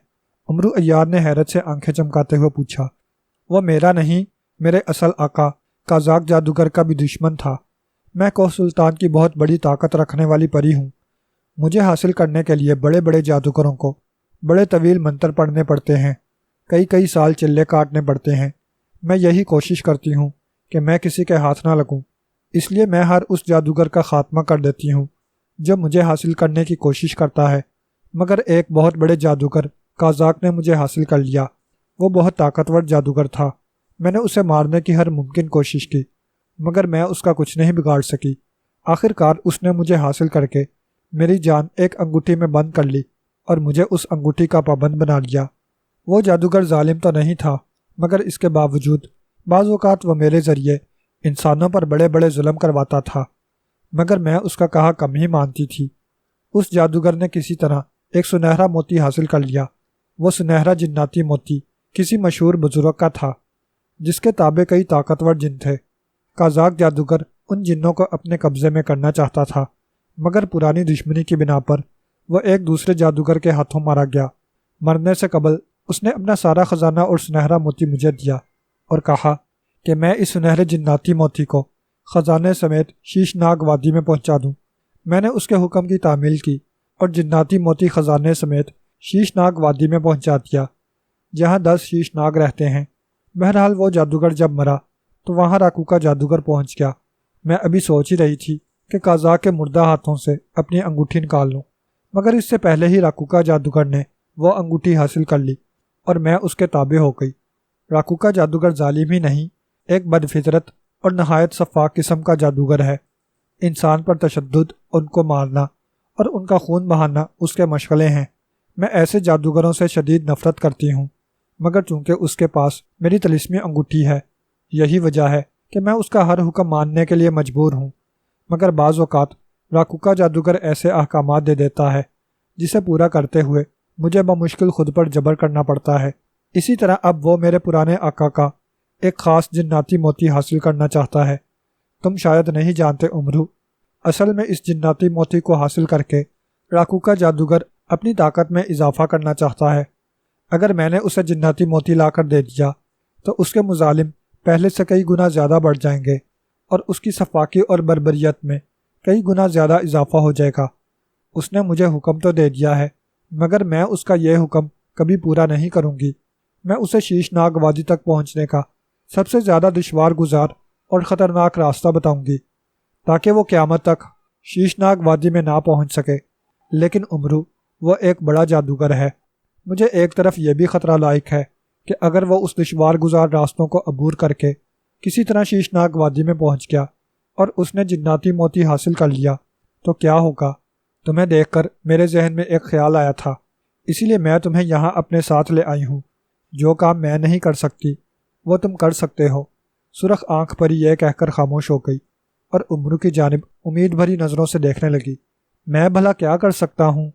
امرو عیار نے حیرت سے آنکھیں چمکاتے ہوئے پوچھا۔ وہ میرا نہیں، میرے اصل آقا قازاق جادوگر کا بھی دشمن تھا۔ میں کوہ سلطان کی بہت بڑی طاقت رکھنے والی پری ہوں۔ مجھے حاصل کرنے کے لیے بڑے بڑے جادوگروں کو بڑے طویل منتر پڑھنے پڑتے ہیں، کئی سال چلے کاٹنے پڑتے ہیں۔ میں یہی کوشش کرتی ہوں کہ میں کسی کے ہاتھ نہ لگوں، اس لیے میں ہر اس جادوگر کا خاتمہ کر دیتی ہوں جو مجھے حاصل کرنے کی کوشش کرتا ہے۔ مگر ایک بہت بڑے جادوگر قازاق نے مجھے حاصل کر لیا۔ وہ بہت طاقتور جادوگر تھا۔ میں نے اسے مارنے کی ہر ممکن کوشش کی، مگر میں اس کا کچھ نہیں بگاڑ سکی۔ آخر کار اس نے مجھے حاصل کر کے میری جان ایک انگوٹھی میں بند کر لی اور مجھے اس انگوٹھی کا پابند بنا لیا۔ وہ جادوگر ظالم تو نہیں تھا، مگر اس کے باوجود بعض اوقات وہ میرے ذریعے انسانوں پر بڑے بڑے ظلم کرواتا تھا، مگر میں اس کا کہا کم ہی مانتی تھی۔ اس جادوگر نے کسی طرح ایک سنہرا موتی حاصل کر لیا۔ وہ سنہرا جناتی موتی کسی مشہور بزرگ کا تھا، جس کے تابع کئی طاقتور جن تھے۔ قازاق جادوگر ان جنوں کو اپنے قبضے میں کرنا چاہتا تھا، مگر پرانی دشمنی کی بنا پر وہ ایک دوسرے جادوگر کے ہاتھوں مارا گیا۔ مرنے سے قبل اس نے اپنا سارا خزانہ اور سنہرا موتی مجھے دیا اور کہا کہ میں اس سنہرے جناتی موتی کو خزانے سمیت شیش ناگ وادی میں پہنچا دوں۔ میں نے اس کے حکم کی تعمیل کی اور جناتی موتی خزانے سمیت شیش ناگ وادی میں پہنچا دیا، جہاں 10 شیش ناگ رہتے ہیں۔ بہرحال وہ جادوگر جب مرا تو وہاں راکوکا جادوگر پہنچ گیا۔ میں ابھی سوچ ہی رہی تھی کہ قازاق کے مردہ ہاتھوں سے اپنی انگوٹھی نکال لوں، مگر اس سے پہلے ہی راکوکا جادوگر نے وہ انگوٹھی حاصل کر لی اور میں اس کے تابع ہو گئی۔ راکوکا جادوگر ظالم ہی نہیں، ایک بدفطرت اور نہایت شفاق قسم کا جادوگر ہے۔ انسان پر تشدد، ان کو مارنا اور ان کا خون بہانا اس کے مشغلے ہیں۔ میں ایسے جادوگروں سے شدید نفرت کرتی ہوں، مگر چونکہ اس کے پاس میری طلسمی انگوٹھی ہے، یہی وجہ ہے کہ میں اس کا ہر حکم ماننے کے لیے مجبور ہوں۔ مگر بعض اوقات راکوکا جادوگر ایسے احکامات دے دیتا ہے جسے پورا کرتے ہوئے مجھے بمشکل خود پر جبر کرنا پڑتا ہے۔ اسی طرح اب وہ میرے پرانے آقا کا ایک خاص جناتی موتی حاصل کرنا چاہتا ہے۔ تم شاید نہیں جانتے امرو، اصل میں اس جناتی موتی کو حاصل کر کے راکوکا جادوگر اپنی طاقت میں اضافہ کرنا چاہتا ہے۔ اگر میں نے اسے جناتی موتی لا کر دے دیا تو اس کے مظالم پہلے سے کئی گنا زیادہ بڑھ جائیں گے اور اس کی سفاکی اور بربریت میں کئی گنا زیادہ اضافہ ہو جائے گا۔ اس نے مجھے حکم تو دے دیا ہے، مگر میں اس کا یہ حکم کبھی پورا نہیں کروں گی۔ میں اسے شیشناگ وادی تک پہنچنے کا سب سے زیادہ دشوار گزار اور خطرناک راستہ بتاؤں گی تاکہ وہ قیامت تک شیشناگ وادی میں نہ پہنچ سکے۔ لیکن امرو، وہ ایک بڑا جادوگر ہے۔ مجھے ایک طرف یہ بھی خطرہ لاحق ہے کہ اگر وہ اس دشوار گزار راستوں کو عبور کر کے کسی طرح شیشناگ وادی میں پہنچ گیا اور اس نے جناتی موتی حاصل کر لیا تو کیا ہوگا؟ تمہیں دیکھ کر میرے ذہن میں ایک خیال آیا تھا، اسی لیے میں تمہیں یہاں اپنے ساتھ لے آئی ہوں۔ جو کام میں نہیں کر سکتی وہ تم کر سکتے ہو۔ سرخ آنکھ پری یہ کہہ کر خاموش ہو گئی اور امرو کی جانب امید بھری نظروں سے دیکھنے لگی۔ میں بھلا کیا کر سکتا ہوں؟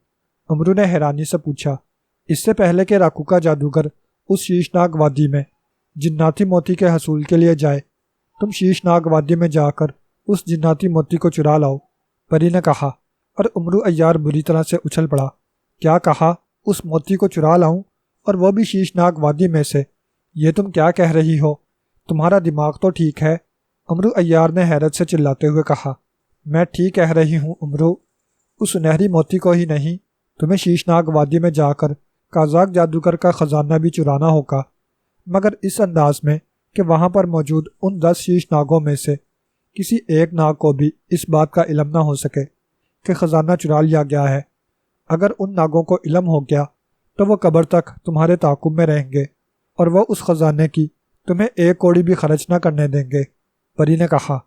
امرو نے حیرانی سے پوچھا۔ اس سے پہلے کہ راکوکا جادوگر اس شیشناگ وادی میں جناتی موتی کے حصول کے لیے جائے، تم شیشناگ وادی میں جا کر اس جناتی موتی کو چرا لاؤ، پری نے کہا، اور امرو عیار بری طرح سے اچھل پڑا۔ کیا کہا؟ اس موتی کو چرا لاؤں، اور وہ بھی شیشناگ وادی میں سے؟ یہ تم کیا کہہ رہی ہو؟ تمہارا دماغ تو ٹھیک ہے؟ امرو عیار نے حیرت سے چلاتے ہوئے کہا۔ میں ٹھیک کہہ رہی ہوں امرو، اس سنہری موتی کو ہی نہیں، تمہیں شیشناگ وادی میں جا کر قازاق جادوگر کا خزانہ بھی چرانا ہوگا، مگر اس انداز میں کہ وہاں پر موجود ان 10 شیش ناگوں میں سے کسی ایک ناگ کو بھی اس بات کا علم نہ ہو سکے کہ خزانہ چرا لیا گیا ہے۔ اگر ان ناگوں کو علم ہو گیا تو وہ قبر تک تمہارے تعاقب میں رہیں گے اور وہ اس خزانے کی تمہیں ایک کوڑی بھی خرچ نہ کرنے دیں گے۔ پری نے کہا،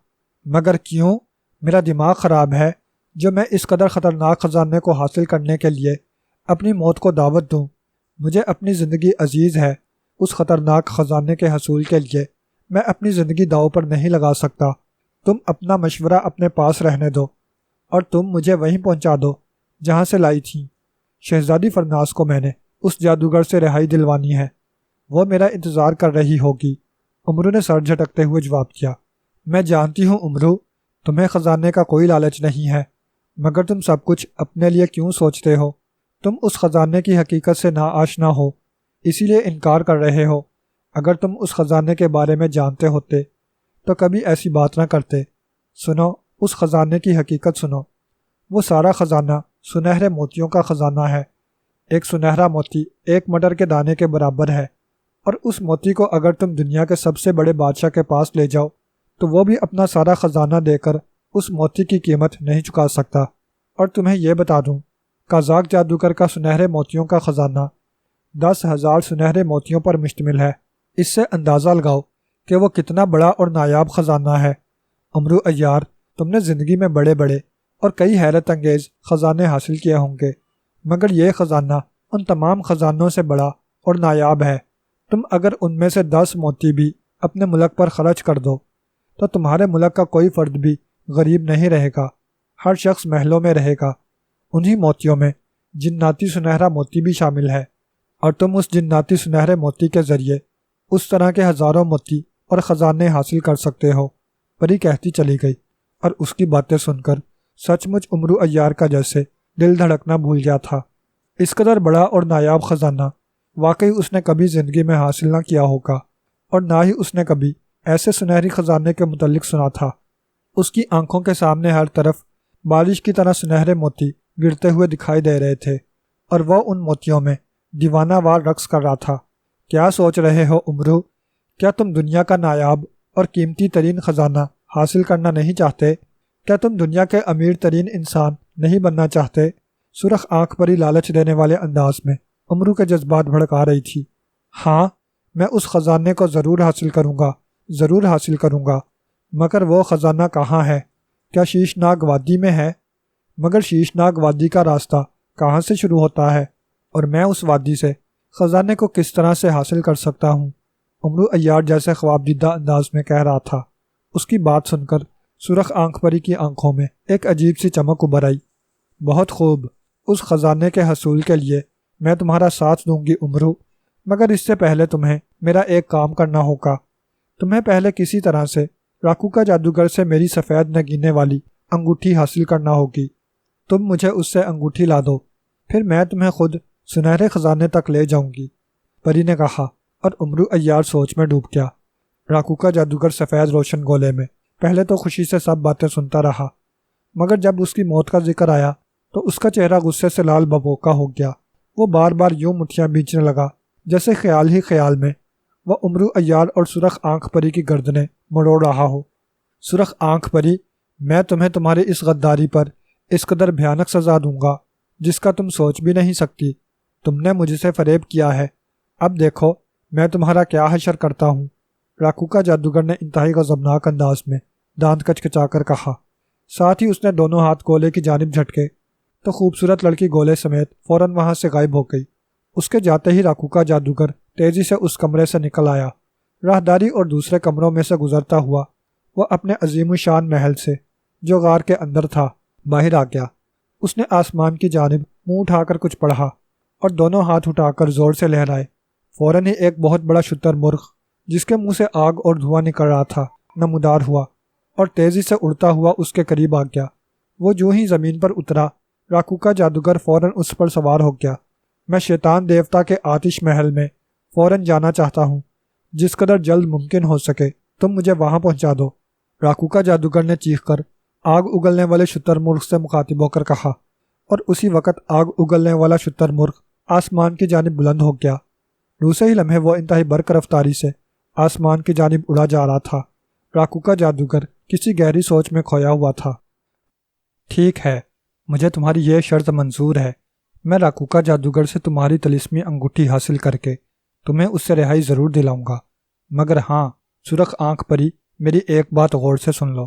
مگر کیوں؟ میرا دماغ خراب ہے جو میں اس قدر خطرناک خزانے کو حاصل کرنے کے لیے اپنی موت کو دعوت دوں۔ مجھے اپنی زندگی عزیز ہے، اس خطرناک خزانے کے حصول کے لیے میں اپنی زندگی داؤ پر نہیں لگا سکتا۔ تم اپنا مشورہ اپنے پاس رہنے دو اور تم مجھے وہیں پہنچا دو جہاں سے لائی تھی۔ شہزادی فرناس کو میں نے اس جادوگر سے رہائی دلوانی ہے، وہ میرا انتظار کر رہی ہوگی۔ امرو نے سر جھٹکتے ہوئے جواب دیا۔ میں جانتی ہوں امرو، تمہیں خزانے کا کوئی لالچ نہیں ہے، مگر تم سب کچھ اپنے لیے کیوں سوچتے ہو؟ تم اس خزانے کی حقیقت سے ناآشنا ہو، اسی لیے انکار کر رہے ہو۔ اگر تم اس خزانے کے بارے میں جانتے ہوتے تو کبھی ایسی بات نہ کرتے۔ سنو، اس خزانے کی حقیقت سنو۔ وہ سارا خزانہ سنہرے موتیوں کا خزانہ ہے۔ ایک سنہرا موتی ایک مٹر کے دانے کے برابر ہے، اور اس موتی کو اگر تم دنیا کے سب سے بڑے بادشاہ کے پاس لے جاؤ تو وہ بھی اپنا سارا خزانہ دے کر اس موتی کی قیمت نہیں چکا سکتا۔ اور تمہیں یہ بتا دوں، قازاق جادوگر کا سنہرے موتیوں کا خزانہ 10,000 سنہرے موتیوں پر مشتمل ہے۔ اس سے اندازہ لگاؤ کہ وہ کتنا بڑا اور نایاب خزانہ ہے۔ امرو عیار، تم نے زندگی میں بڑے بڑے اور کئی حیرت انگیز خزانے حاصل کیے ہوں گے، مگر یہ خزانہ ان تمام خزانوں سے بڑا اور نایاب ہے۔ تم اگر ان میں سے 10 موتی بھی اپنے ملک پر خرچ کر دو تو تمہارے ملک کا کوئی فرد بھی غریب نہیں رہے گا، ہر شخص محلوں میں رہے گا۔ انہی موتیوں میں جناتی سنہرا موتی بھی شامل ہے، اور تم اس جناتی سنہرے موتی کے ذریعے اس طرح کے ہزاروں موتی اور خزانے حاصل کر سکتے ہو۔ پری کہتی چلی گئی، اور اس کی باتیں سن کر سچ مچ امرو عیار کا جیسے دل دھڑکنا بھول گیا تھا۔ اس قدر بڑا اور نایاب خزانہ واقعی اس نے کبھی زندگی میں حاصل نہ کیا ہوگا، اور نہ ہی اس نے کبھی ایسے سنہری خزانے کے متعلق سنا تھا۔ اس کی آنکھوں کے سامنے ہر طرف بارش کی طرح سنہرے موتی گرتے ہوئے دکھائی دے رہے تھے، اور وہ ان موتیوں میں دیوانہ وار رقص کر رہا تھا۔ کیا سوچ رہے ہو امرو؟ کیا تم دنیا کا نایاب اور قیمتی ترین خزانہ حاصل کرنا نہیں چاہتے؟ کیا تم دنیا کے امیر ترین انسان نہیں بننا چاہتے؟ سرخ آنکھ پری لالچ دینے والے انداز میں امرو کے جذبات بھڑکا رہی تھی۔ ہاں، میں اس خزانے کو ضرور حاصل کروں گا، ضرور حاصل کروں گا، مگر وہ خزانہ کہاں ہے؟ کیا شیشناگ وادی میں ہے؟ مگر شیشناگ وادی کا راستہ کہاں سے شروع ہوتا ہے؟ اور میں اس وادی سے خزانے کو کس طرح سے حاصل کر سکتا ہوں، امرو عیار جیسے خواب دیدہ انداز میں کہہ رہا تھا۔ اس کی بات سن کر سرخ آنکھ پری کی آنکھوں میں ایک عجیب سی چمک ابھر آئی۔ بہت خوب، اس خزانے کے حصول کے لیے میں تمہارا ساتھ دوں گی امرو، مگر اس سے پہلے تمہیں میرا ایک کام کرنا ہوگا۔ تمہیں پہلے کسی طرح سے راکو کا جادوگر سے میری سفید نگینے والی انگوٹھی حاصل کرنا ہوگی۔ تم مجھے اس سے انگوٹھی لا دو، پھر میں تمہیں خود سنہرے خزانے تک لے جاؤں گی، پری نے کہا، اور امرو عیار سوچ میں ڈوب گیا۔ راکو کا جادوگر سفید روشن گولے میں پہلے تو خوشی سے سب باتیں سنتا رہا، مگر جب اس کی موت کا ذکر آیا تو اس کا چہرہ غصے سے لال ببوکا ہو گیا۔ وہ بار بار یوں مٹھیاں بیچنے لگا جیسے خیال ہی خیال میں وہ امرو عیار اور سرخ آنکھ پری کی گردنیں مروڑ رہا ہو۔ سرخ آنکھ پری، میں تمہیں تمہاری اس غداری پر اس قدر بھیانک سزا دوں گا جس کا تم سوچ بھی نہیں سکتی۔ تم نے مجھ سے فریب کیا ہے، اب دیکھو میں تمہارا کیا حشر کرتا ہوں۔ راکو کا جادوگر نے انتہائی غضبناک انداز میں دانت کچکچا کر کہا۔ ساتھ ہی اس نے دونوں ہاتھ گولے کی جانب جھٹکے تو خوبصورت لڑکی گولے سمیت فوراً وہاں سے غائب ہو گئی۔ اس کے جاتے ہی راکو کا جادوگر تیزی سے اس کمرے سے نکل آیا۔ راہداری اور دوسرے کمروں میں سے گزرتا ہوا وہ اپنے عظیم الشان محل سے، جو غار کے اندر تھا، باہر آ گیا۔ اس نے آسمان کی جانب منہ اٹھا کر کچھ پڑھا اور دونوں ہاتھ اٹھا کر زور سے لہرائے۔ فوراً ہی ایک بہت بڑا شتر مرغ جس کے منہ سے آگ اور دھواں نکل رہا تھا نمودار ہوا اور تیزی سے اڑتا ہوا اس کے قریب آ گیا۔ وہ جو ہی زمین پر اترا، راکو کا جادوگر فوراً اس پر سوار ہو گیا۔ میں شیطان دیوتا کے آتش محل میں فوراً جانا چاہتا ہوں، جس قدر جلد ممکن ہو سکے تم مجھے وہاں پہنچا دو۔ راکو کا جادوگر نے چیخ کر آگ اگلنے والے شتر مرغ سے مخاطب ہو کر کہا، اور اسی وقت آگ اگلنے والا شتر مرغ آسمان کی جانب بلند ہو گیا۔ دوسرے ہی لمحے وہ انتہائی برق رفتاری سے آسمان کی جانب اڑا جا رہا تھا۔ راکو کا جادوگر کسی گہری سوچ میں کھویا ہوا تھا۔ ٹھیک ہے، مجھے تمہاری یہ شرط منظور ہے۔ میں راکو کا جادوگر سے تمہاری طلسمی انگوٹھی حاصل کر کے تمہیں اس سے رہائی ضرور دلاؤں گا، مگر ہاں سرخ آنکھ پری، میری ایک بات غور سے سن لو۔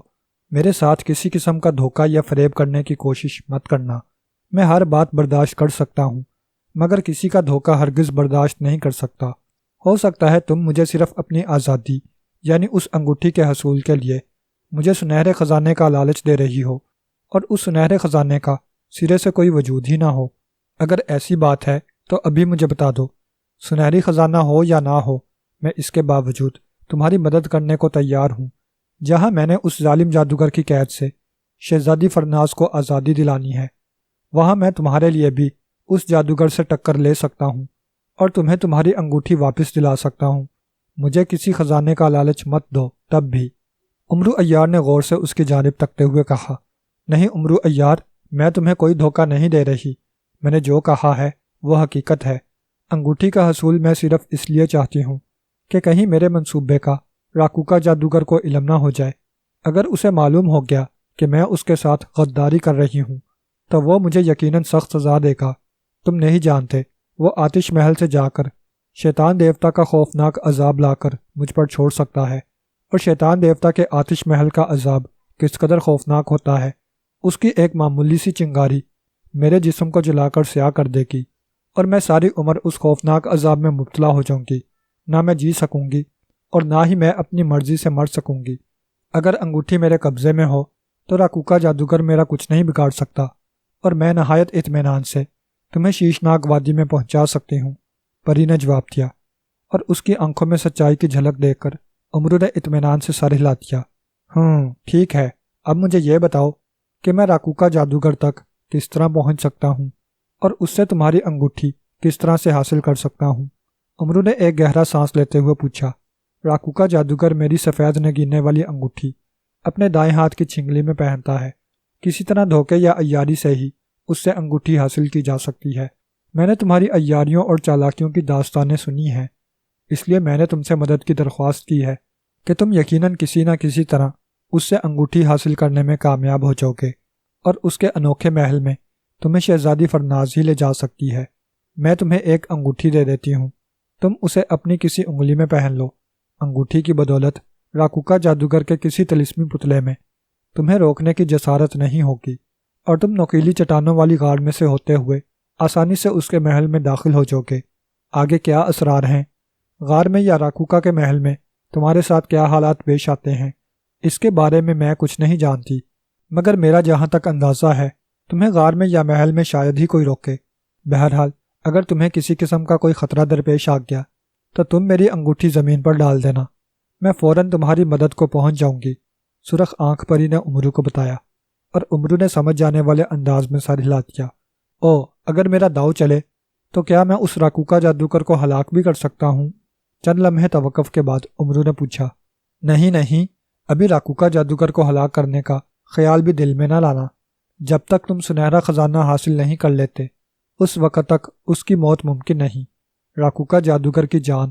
میرے ساتھ کسی قسم کا دھوکہ یا فریب کرنے کی کوشش مت کرنا۔ میں ہر بات برداشت کر سکتا ہوں، مگر کسی کا دھوکہ ہرگز برداشت نہیں کر سکتا۔ ہو سکتا ہے تم مجھے صرف اپنی آزادی یعنی اس انگوٹھی کے حصول کے لیے مجھے سنہرے خزانے کا لالچ دے رہی ہو، اور اس سنہرے خزانے کا سرے سے کوئی وجود ہی نہ ہو۔ اگر ایسی بات ہے تو ابھی مجھے بتا دو۔ سنہری خزانہ ہو یا نہ ہو، میں اس کے باوجود تمہاری مدد کرنے کو تیار ہوں۔ جہاں میں نے اس ظالم جادوگر کی قید سے شہزادی فرناز کو آزادی دلانی ہے، وہاں میں تمہارے لیے بھی اس جادوگر سے ٹکر لے سکتا ہوں اور تمہیں تمہاری انگوٹھی واپس دلا سکتا ہوں۔ مجھے کسی خزانے کا لالچ مت دو تب بھی۔ امرو عیار نے غور سے اس کی جانب تکتے ہوئے کہا، نہیں امرو عیار، میں تمہیں کوئی دھوکہ نہیں دے رہی۔ میں نے جو کہا ہے وہ حقیقت ہے۔ انگوٹھی کا حصول میں صرف اس لیے چاہتی ہوں کہ کہیں میرے منصوبے کا راکو کا جادوگر کو علم نہ ہو جائے۔ اگر اسے معلوم ہو گیا کہ میں اس کے ساتھ غداری کر رہی ہوں تو وہ مجھے یقیناً سخت سزا دے گا۔ تم نہیں جانتے وہ آتش محل سے جا کر شیطان دیوتا کا خوفناک عذاب لا کر مجھ پر چھوڑ سکتا ہے، اور شیطان دیوتا کے آتش محل کا عذاب کس قدر خوفناک ہوتا ہے۔ اس کی ایک معمولی سی چنگاری میرے جسم کو جلا کر سیاہ کر دے گی، اور میں ساری عمر اس خوفناک عذاب میں مبتلا ہو جاؤں گی۔ نہ میں جی سکوں گی اور نہ ہی میں اپنی مرضی سے مر سکوں گی۔ اگر انگوٹھی میرے قبضے میں ہو تو راکو کا جادوگر میرا کچھ نہیں بگاڑ سکتا، اور میں نہایت اطمینان سے تمہیں شیشناک وادی میں پہنچا سکتی ہوں، پری نے جواب دیا، اور اس کی آنکھوں میں سچائی کی جھلک دیکھ کر امرو نے اطمینان سے سر ہلا دیا۔ ٹھیک ہے، اب مجھے یہ بتاؤ کہ میں راکو کا جادوگر تک کس طرح پہنچ سکتا ہوں اور اس سے تمہاری انگوٹھی کس طرح سے حاصل کر سکتا ہوں؟ امرو نے ایک گہرا سانس لیتے ہوئے پوچھا۔ راکو کا جادوگر میری سفید نگینے والی انگوٹھی اپنے دائیں ہاتھ کی چھنگلی میں پہنتا ہے۔ کسی طرح دھوکے یا عیاری سے ہی اس سے انگوٹھی حاصل کی جا سکتی ہے۔ میں نے تمہاری عیاریوں اور چالاکیوں کی داستانیں سنی ہیں، اس لیے میں نے تم سے مدد کی درخواست کی ہے کہ تم یقیناً کسی نہ کسی طرح اس سے انگوٹھی حاصل کرنے میں کامیاب ہو جاؤ گے، اور اس کے انوکھے محل میں تمہیں شہزادی فرناز ہی لے جا سکتی ہے۔ میں تمہیں ایک انگوٹھی دے دیتی ہوں، تم اسے اپنی کسی انگلی میں پہن لو۔ انگوٹھی کی بدولت راکو کا جادوگر کے کسی طلسمی پتلے میں تمہیں روکنے کی جسارت نہیں ہوگی، اور تم نوکیلی چٹانوں والی غار میں سے ہوتے ہوئے آسانی سے اس کے محل میں داخل ہو جاؤ گے۔ آگے کیا اسرار ہیں؟ غار میں یا راکوکا کے محل میں تمہارے ساتھ کیا حالات پیش آتے ہیں، اس کے بارے میں کچھ نہیں جانتی، مگر میرا جہاں تک اندازہ ہے تمہیں غار میں یا محل میں شاید ہی کوئی روکے۔ بہرحال اگر تمہیں کسی قسم کا کوئی خطرہ درپیش آ گیا تو تم میری انگوٹھی زمین پر ڈال دینا، میں فوراً تمہاری مدد کو پہنچ جاؤں گی۔ سرخ آنکھ پری نے امرو کو بتایا، اور امرو نے سمجھ جانے والے انداز میں سر ہلا دیا۔ او، اگر میرا داؤ چلے تو کیا میں اس راکوکا جادوگر کو ہلاک بھی کر سکتا ہوں؟ چند لمحے توقف کے بعد امرو نے پوچھا۔ نہیں نہیں، ابھی راکوکا جادوگر کو ہلاک کرنے کا خیال بھی دل میں نہ لانا۔ جب تک تم سنہرا خزانہ حاصل نہیں کر لیتے اس وقت تک اس کی موت ممکن نہیں۔ راکوکا جادوگر کی جان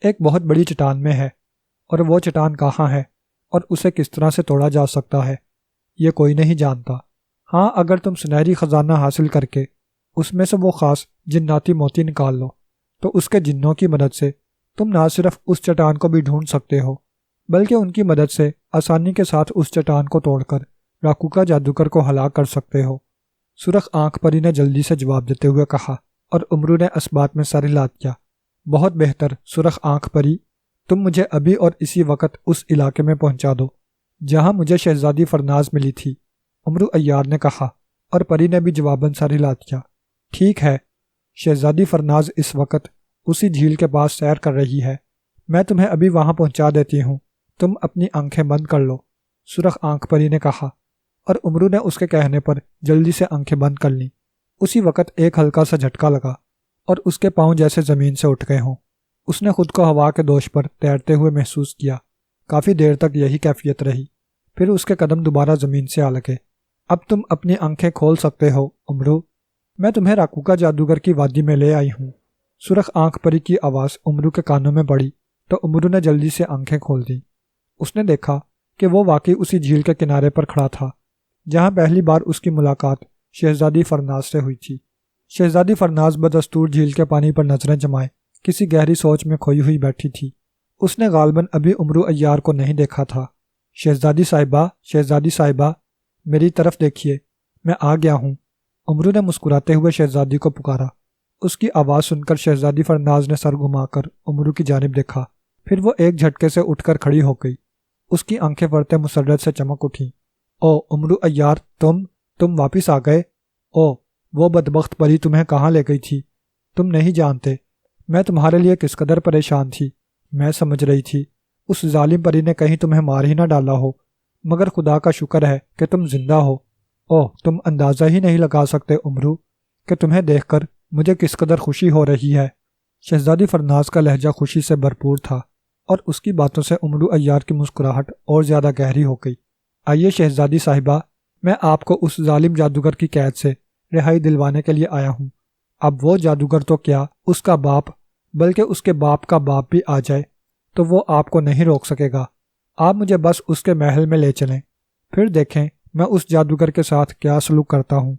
ایک بہت بڑی چٹان میں ہے، اور وہ چٹان کہاں ہے اور اسے کس طرح سے توڑا جا سکتا ہے یہ کوئی نہیں جانتا۔ ہاں، اگر تم سنہری خزانہ حاصل کر کے اس میں سے وہ خاص جناتی موتی نکال لو تو اس کے جنوں کی مدد سے تم نہ صرف اس چٹان کو بھی ڈھونڈ سکتے ہو بلکہ ان کی مدد سے آسانی کے ساتھ اس چٹان کو توڑ کر راکوکا جادوگر کو ہلاک کر سکتے ہو۔ سرخ آنکھ پری نے جلدی سے جواب دیتے ہوئے کہا، اور امرو نے اس بات میں سر ہلا دیا۔ بہت بہتر سرخ آنکھ پری، تم مجھے ابھی اور اسی وقت اس علاقے میں پہنچا دو جہاں مجھے شہزادی فرناز ملی تھی، امرو عیار نے کہا، اور پری نے بھی جواباً سر ہلا دیا۔ ٹھیک ہے، شہزادی فرناز اس وقت اسی جھیل کے پاس سیر کر رہی ہے، میں تمہیں ابھی وہاں پہنچا دیتی ہوں، تم اپنی آنکھیں بند کر لو، سرخ آنکھ پری نے کہا، اور امرو نے اس کے کہنے پر جلدی سے آنکھیں بند کر لیں۔ اسی وقت ایک ہلکا سا جھٹکا لگا اور اس کے پاؤں جیسے زمین سے اٹھ گئے ہوں۔ اس نے خود کو ہوا کے دوش پر تیرتے ہوئے محسوس کیا۔ کافی دیر تک یہی کیفیت رہی، پھر اس کے قدم دوبارہ زمین سے آ لگے۔ اب تم اپنی آنکھیں کھول سکتے ہو امرو، میں تمہیں راکوکا جادوگر کی وادی میں لے آئی ہوں۔ سرخ آنکھ پری کی آواز امرو کے کانوں میں پڑی تو امرو نے جلدی سے آنکھیں کھول دیں۔ اس نے دیکھا کہ وہ واقعی اسی جھیل کے کنارے پر کھڑا تھا جہاں پہلی بار اس کی ملاقات شہزادی فرناز سے ہوئی تھی۔ شہزادی فرناز بدستور جھیل کے پانی پر نظریں جمائے کسی گہری سوچ میں کھوئی ہوئی بیٹھی تھی۔ اس نے غالباً ابھی امرو عیار کو نہیں دیکھا تھا۔ شہزادی صاحبہ، میری طرف دیکھیے، میں آ گیا ہوں۔ امرو نے مسکراتے ہوئے شہزادی کو پکارا۔ اس کی آواز سن کر شہزادی فرناز نے سر گھما کر امرو کی جانب دیکھا، پھر وہ ایک جھٹکے سے اٹھ کر کھڑی ہو گئی۔ اس کی آنکھیں فرتے مسرت سے چمک اٹھیں۔ او امرو عیار، تم واپس آ گئے؟ او، وہ بدبخت پری تمہیں کہاں لے گئی تھی؟ تم نہیں جانتے میں تمہارے لیے کس قدر پریشان تھی۔ میں سمجھ رہی تھی اس ظالم پری نے کہیں تمہیں مار ہی نہ ڈالا ہو، مگر خدا کا شکر ہے کہ تم زندہ ہو۔ او، تم اندازہ ہی نہیں لگا سکتے امرو کہ تمہیں دیکھ کر مجھے کس قدر خوشی ہو رہی ہے۔ شہزادی فرناز کا لہجہ خوشی سے بھرپور تھا، اور اس کی باتوں سے امرو عیار کی مسکراہٹ اور زیادہ گہری ہو گئی۔ آئیے شہزادی صاحبہ، میں آپ کو اس ظالم جادوگر کی قید سے رہائی دلوانے کے لیے آیا ہوں۔ اب وہ جادوگر تو کیا، اس کا باپ بلکہ اس کے باپ کا باپ بھی آ جائے تو وہ آپ کو نہیں روک سکے گا۔ آپ مجھے بس اس کے محل میں لے چلیں، پھر دیکھیں میں اس جادوگر کے ساتھ کیا سلوک کرتا ہوں۔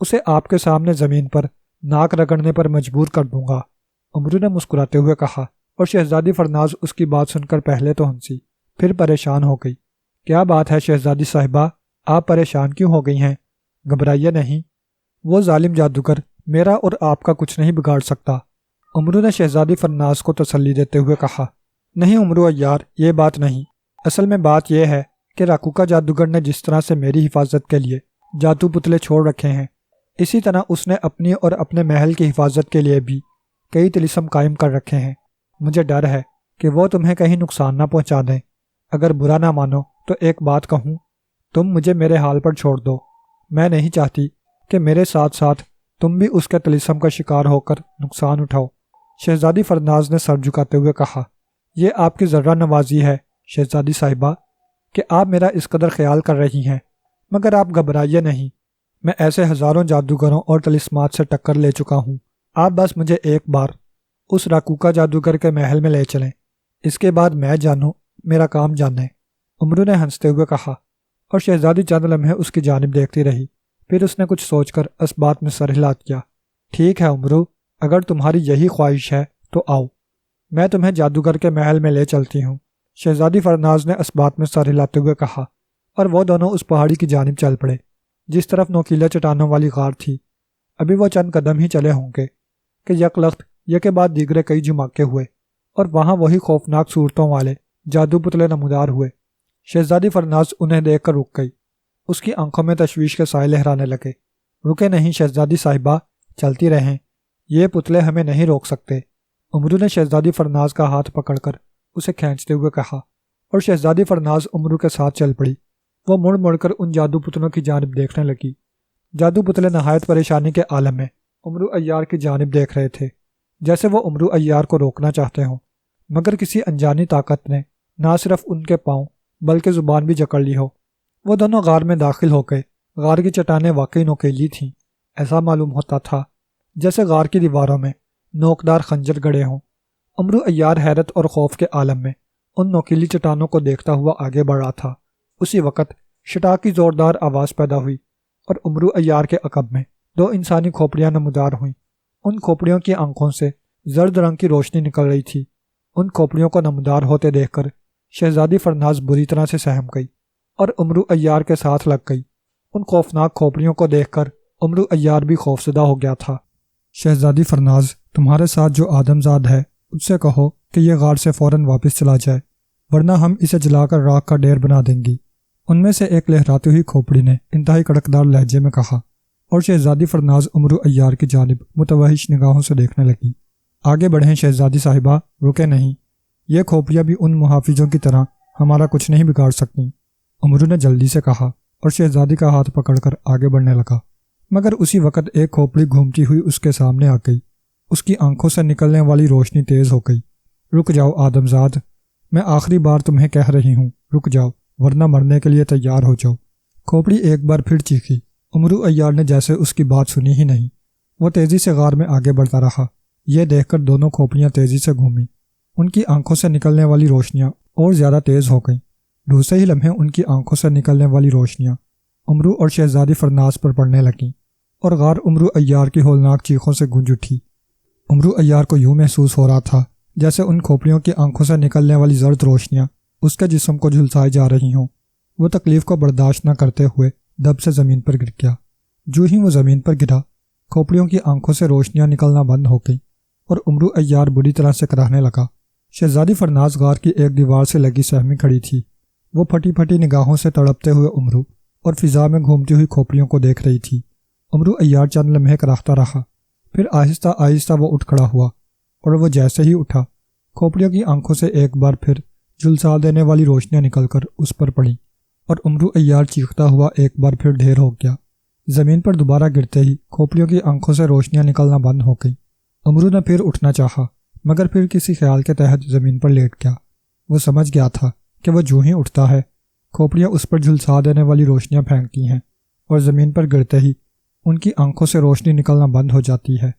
اسے آپ کے سامنے زمین پر ناک رگڑنے پر مجبور کر دوں گا، امرو نے مسکراتے ہوئے کہا، اور شہزادی فرناز اس کی بات سن کر پہلے تو ہنسی، پھر پریشان ہو گئی۔ کیا بات ہے شہزادی صاحبہ، آپ پریشان کیوں ہو گئی ہیں؟ گھبرائیے نہیں، وہ ظالم جادوگر میرا اور آپ کا کچھ نہیں بگاڑ سکتا، امرو نے شہزادی فرناز کو تسلی دیتے ہوئے کہا۔ نہیں امرو عیار، یہ بات نہیں، اصل میں بات یہ ہے کہ راکوکا جادوگر نے جس طرح سے میری حفاظت کے لیے جادو پتلے چھوڑ رکھے ہیں، اسی طرح اس نے اپنی اور اپنے محل کی حفاظت کے لیے بھی کئی طلسم قائم کر رکھے ہیں۔ مجھے ڈر ہے کہ وہ تمہیں کہیں نقصان نہ پہنچا دیں۔ اگر برا نہ مانو تو ایک بات کہوں، تم مجھے میرے حال پر چھوڑ دو۔ میں نہیں چاہتی کہ میرے ساتھ ساتھ تم بھی اس کے طلسم کا شکار ہو کر نقصان اٹھاؤ۔ شہزادی فرناز نے سر جھکاتے ہوئے کہا، یہ آپ کی ذرہ نوازی ہے شہزادی صاحبہ کہ آپ میرا اس قدر خیال کر رہی ہیں، مگر آپ گھبرائیے نہیں، میں ایسے ہزاروں جادوگروں اور طلسمات سے ٹکر لے چکا ہوں۔ آپ بس مجھے ایک بار اس راکوکا جادوگر کے محل میں لے چلیں، اس کے بعد میں جانوں میرا کام جانے، امرو نے ہنستے ہوئے کہا، اور شہزادی چند لمحے اس کی جانب دیکھتی رہی، پھر اس نے کچھ سوچ کر اس بات میں سر ہلا دیا۔ ٹھیک ہے امرو، اگر تمہاری یہی خواہش ہے تو آؤ، میں تمہیں جادوگر کے محل میں لے چلتی ہوں، شہزادی فرناز نے اس بات میں سر ہلاتے ہوئے کہا، اور وہ دونوں اس پہاڑی کی جانب چل پڑے جس طرف نوکیلے چٹانوں والی غار تھی۔ ابھی وہ چند قدم ہی چلے ہوں گے کہ یکلخت یہ کے بعد دیگرے کئی جھماکے ہوئے اور وہاں وہی خوفناک صورتوں والے جادو پتلے نمودار ہوئے۔ شہزادی فرناز انہیں دیکھ کر رک گئی۔ اس کی آنکھوں میں تشویش کے سائے لہرانے لگے۔ رکے نہیں شہزادی صاحبہ، چلتی رہیں، یہ پتلے ہمیں نہیں روک سکتے۔ امرو نے شہزادی فرناز کا ہاتھ پکڑ کر اسے کھینچتے ہوئے کہا، اور شہزادی فرناز امرو کے ساتھ چل پڑی۔ وہ مڑ مڑ کر ان جادو پتلوں کی جانب دیکھنے لگی۔ جادو پتلے نہایت پریشانی کے عالم میں امرو عیار کی جانب دیکھ رہے تھے، جیسے وہ امرو عیار کو روکنا چاہتے ہوں، مگر کسی انجانی طاقت نے نہ صرف ان کے پاؤں بلکہ زبان بھی جکڑ لی ہو۔ وہ دونوں غار میں داخل ہو گئے۔ غار کی چٹانیں واقعی نوکیلی تھیں۔ ایسا معلوم ہوتا تھا جیسے غار کی دیواروں میں نوکدار خنجر گڑے ہوں۔ امرو عیار حیرت اور خوف کے عالم میں ان نوکیلی چٹانوں کو دیکھتا ہوا آگے بڑھ رہا تھا۔ اسی وقت شٹا کی زوردار آواز پیدا ہوئی اور امرو عیار کے عقب میں دو انسانی کھوپڑیاں نمودار ہوئیں۔ ان کھوپڑیوں کی آنکھوں سے زرد رنگ کی روشنی نکل رہی تھی۔ ان کھوپڑیوں کو نمودار ہوتے دیکھ کر شہزادی فرناز بری طرح سے سہم گئی اور امرو عیار کے ساتھ لگ گئی۔ ان خوفناک کھوپڑیوں کو دیکھ کر امرو عیار بھی خوفزدہ ہو گیا تھا۔ شہزادی فرناز، تمہارے ساتھ جو آدمزاد ہے اس سے کہو کہ یہ غار سے فوراً واپس چلا جائے، ورنہ ہم اسے جلا کر راکھ کا ڈھیر بنا دیں گی۔ ان میں سے ایک لہراتی ہوئی کھوپڑی نے انتہائی کڑکدار لہجے میں کہا، اور شہزادی فرناز امرو عیار کی جانب متوحش نگاہوں سے دیکھنے لگی۔ آگے بڑھیں شہزادی صاحبہ، رکے نہیں، یہ کھوپڑیاں بھی ان محافظوں کی طرح ہمارا کچھ نہیں بگاڑ سکتی۔ امرو نے جلدی سے کہا اور شہزادی کا ہاتھ پکڑ کر آگے بڑھنے لگا، مگر اسی وقت ایک کھوپڑی گھومتی ہوئی اس کے سامنے آ گئی۔ اس کی آنکھوں سے نکلنے والی روشنی تیز ہو گئی۔ رک جاؤ آدمزاد، میں آخری بار تمہیں کہہ رہی ہوں، رک جاؤ، ورنہ مرنے کے لیے تیار ہو جاؤ۔ کھوپڑی ایک بار پھر چیخی۔ امرو عیار نے جیسے اس کی بات سنی ہی نہیں۔ وہ تیزی سے غار میں آگے بڑھتا رہا۔ یہ دیکھ کر دونوں کھوپڑیاں تیزی سے گھومیں۔ ان کی آنکھوں سے نکلنے والی روشنیاں اور زیادہ تیز ہو گئیں۔ دوسرے ہی لمحے ان کی آنکھوں سے نکلنے والی روشنیاں امرو اور شہزادی فرناز پر پڑنے لگیں اور غار امرو عیار کی ہولناک چیخوں سے گونج اٹھی۔ امرو عیار کو یوں محسوس ہو رہا تھا جیسے ان کھوپڑیوں کی آنکھوں سے نکلنے والی زرد روشنیاں اس کے جسم کو جھلسائے جا رہی ہوں۔ وہ تکلیف کو برداشت نہ کرتے ہوئے دب سے زمین پر گر گیا۔ جو ہی وہ زمین پر گرا، کھوپڑیوں کی آنکھوں سے روشنیاں نکلنا بند ہو گئیں اور امرو عیار بری طرح سے کراہنے لگا۔ شہزادی فرناز غار کی ایک دیوار سے لگی سہمی کھڑی تھی۔ وہ پھٹی پھٹی نگاہوں سے تڑپتے ہوئے امرو اور فضا میں گھومتی ہوئی کھوپڑیوں کو دیکھ رہی تھی۔ امرو عیار چند لمحے کراہتا رہا، پھر آہستہ آہستہ وہ اٹھ کھڑا ہوا، اور وہ جیسے ہی اٹھا، کھوپڑیوں کی آنکھوں سے ایک بار پھر جھلسا دینے والی روشنیاں نکل کر اس پر پڑیں اور امرو عیار چیختا ہوا ایک بار پھر ڈھیر ہو گیا۔ زمین پر دوبارہ گرتے ہی کھوپڑیوں کی آنکھوں سے روشنیاں نکلنا بند ہو گئیں۔ امرو نے پھر اٹھنا چاہا، مگر پھر کسی خیال کے تحت زمین پر لیٹ گیا۔ وہ سمجھ گیا تھا کہ وہ جو ہی اٹھتا ہے، کھوپڑیاں اس پر جھلسا دینے والی روشنیاں پھینکتی ہیں اور زمین پر گرتے ہی ان کی آنکھوں سے روشنی نکلنا بند ہو جاتی ہے۔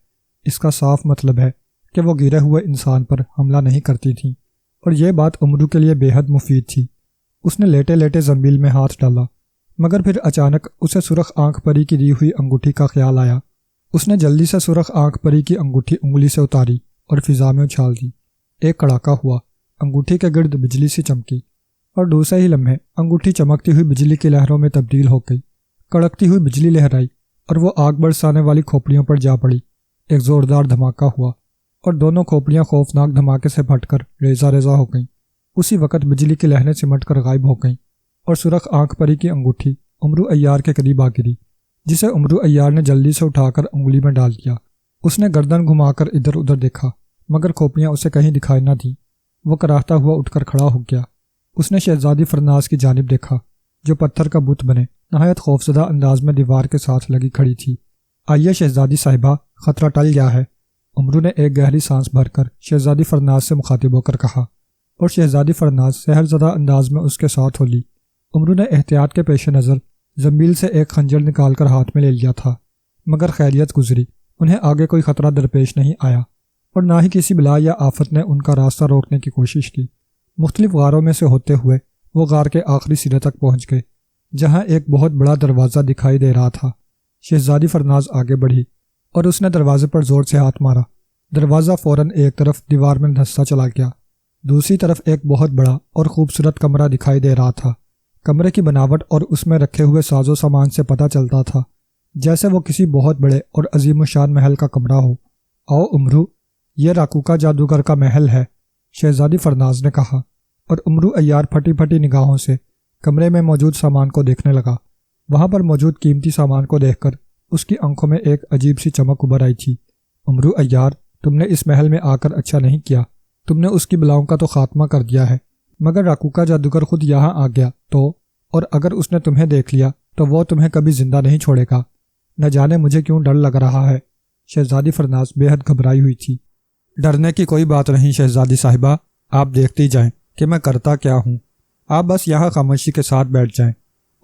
اس کا صاف مطلب ہے کہ وہ گرے ہوئے انسان پر حملہ نہیں کرتی تھیں، اور یہ بات امرو کے لیے بے حد مفید تھی۔ اس نے لیٹے لیٹے زنبیل میں ہاتھ ڈالا، مگر پھر اچانک اسے سرخ آنکھ پری کی دی ہوئی انگوٹھی کا خیال آیا۔ اس نے جلدی سے سرخ آنکھ پری کی انگوٹھی انگلی سے اتاری اور فضا میں اچھال دی۔ ایک کڑاکا ہوا، انگوٹھی کے گرد بجلی سی چمکی، اور دوسرے ہی لمحے انگوٹھی چمکتی ہوئی بجلی کی لہروں میں تبدیل ہو گئی۔ کڑکتی ہوئی بجلی لہرائی اور وہ آگ برسانے والی کھوپڑیوں پر جا پڑی۔ ایک زوردار دھماکہ ہوا اور دونوں کھوپڑیاں خوفناک دھماکے سے پھٹ کر ریزہ ریزہ ہو گئیں۔ اسی وقت بجلی کی لہریں سمٹ کر غائب ہو گئیں اور سرخ آنکھ پری کی انگوٹھی امرو عیار کے قریب آ گری، جسے امرو عیار نے جلدی سے اٹھا کر انگلی میں ڈال دیا۔ اس نے گردن گھما کر ادھر ادھر دیکھا، مگر کھوپڑیاں اسے کہیں دکھائی نہ دیں۔ وہ کراہتا ہوا اٹھ کر کھڑا ہو گیا۔ اس نے شہزادی فرناز کی جانب دیکھا، جو پتھر کا بت بنے نہایت خوفزدہ انداز میں دیوار کے ساتھ لگی کھڑی تھی۔ آئیے شہزادی صاحبہ، خطرہ ٹل گیا ہے، امرو نے ایک گہری سانس بھر کر شہزادی فرناز سے مخاطب ہو کر کہا، اور شہزادی فرناز سحر زدہ انداز میں اس کے ساتھ ہو لی۔ امرو نے احتیاط کے پیش نظر زنبیل سے ایک خنجر نکال کر ہاتھ میں لے لیا تھا، مگر خیریت گزری، انہیں آگے کوئی خطرہ درپیش نہیں آیا، اور نہ ہی کسی بلا یا آفت نے ان کا راستہ روکنے کی کوشش کی۔ مختلف غاروں میں سے ہوتے ہوئے وہ غار کے آخری سرے تک پہنچ گئے، جہاں ایک بہت بڑا دروازہ دکھائی دے رہا تھا۔ شہزادی فرناز آگے بڑھی اور اس نے دروازے پر زور سے ہاتھ مارا۔ دروازہ فوراً ایک طرف دیوار میں دھنسا چلا گیا۔ دوسری طرف ایک بہت بڑا اور خوبصورت کمرہ دکھائی دے رہا تھا۔ کمرے کی بناوٹ اور اس میں رکھے ہوئے ساز و سامان سے پتہ چلتا تھا جیسے وہ کسی بہت بڑے اور عظیم الشان محل کا کمرہ ہو۔ آؤ امرو، یہ راکوکا جادوگر کا محل ہے، شہزادی فرناز نے کہا، اور امرو عیار پھٹی پھٹی نگاہوں سے کمرے میں موجود سامان کو دیکھنے لگا۔ وہاں پر موجود قیمتی سامان کو دیکھ کر اس کی آنکھوں میں ایک عجیب سی چمک ابھر آئی تھی۔ امرو عیار، تم نے اس محل میں آ کر اچھا نہیں کیا، تم نے اس کی بلاؤں کا تو خاتمہ کر دیا ہے، مگر راکوکا جادوگر خود یہاں آ گیا تو، اور اگر اس نے تمہیں دیکھ لیا تو وہ تمہیں کبھی زندہ نہیں چھوڑے گا۔ نہ جانے مجھے کیوں ڈر لگ رہا ہے۔ شہزادی فرناز بے حد گھبرائی ہوئی تھی۔ ڈرنے کی کوئی بات نہیں شہزادی صاحبہ، آپ دیکھتی جائیں کہ میں کرتا کیا ہوں، آپ بس یہاں خاموشی کے ساتھ بیٹھ جائیں۔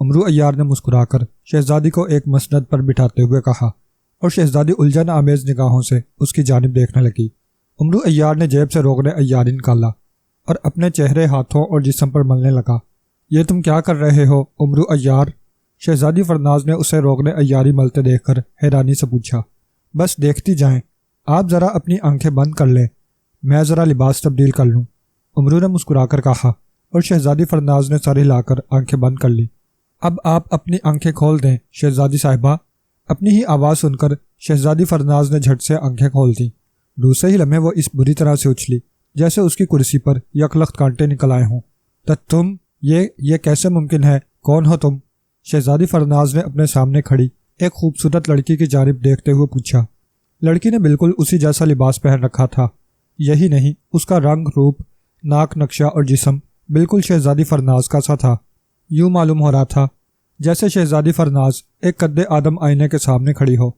امرو عیار نے مسکرا کر شہزادی کو ایک مسند پر بٹھاتے ہوئے کہا، اور شہزادی الجھن آمیز نگاہوں سے اس کی جانب دیکھنے لگی۔ امرو عیار نے جیب سے روغن عیاری نکالا اور اپنے چہرے، ہاتھوں اور جسم پر ملنے لگا۔ یہ تم کیا کر رہے ہو امرو عیار؟ شہزادی فرناز نے اسے روغن عیاری ملتے دیکھ کر حیرانی سے پوچھا۔ بس دیکھتی جائیں، آپ ذرا اپنی آنکھیں بند کر لیں، میں ذرا لباس تبدیل کر لوں، امرو نے مسکرا کر کہا، اور شہزادی فرناز نے سر ہلا کر آنکھیں بند کر لی۔ اب آپ اپنی آنکھیں کھول دیں شہزادی صاحبہ۔ اپنی ہی آواز سن کر شہزادی فرناز نے جھٹ سے آنکھیں کھول دیں۔ دوسرے ہی لمحے وہ اس بری طرح سے اچھلی جیسے اس کی کرسی پر یکلخت کانٹے نکل آئے ہوں۔ تم یہ کیسے ممکن ہے؟ کون ہو تم؟ شہزادی فرناز نے اپنے سامنے کھڑی ایک خوبصورت لڑکی کی جانب دیکھتے ہوئے پوچھا۔ لڑکی نے بالکل اسی جیسا لباس پہن رکھا تھا، یہی نہیں اس کا رنگ، روپ، ناک نقشہ اور جسم بالکل شہزادی فرناز کا سا تھا۔ یوں معلوم ہو رہا تھا جیسے شہزادی فرناز ایک قد آدم آئینے کے سامنے کھڑی ہو۔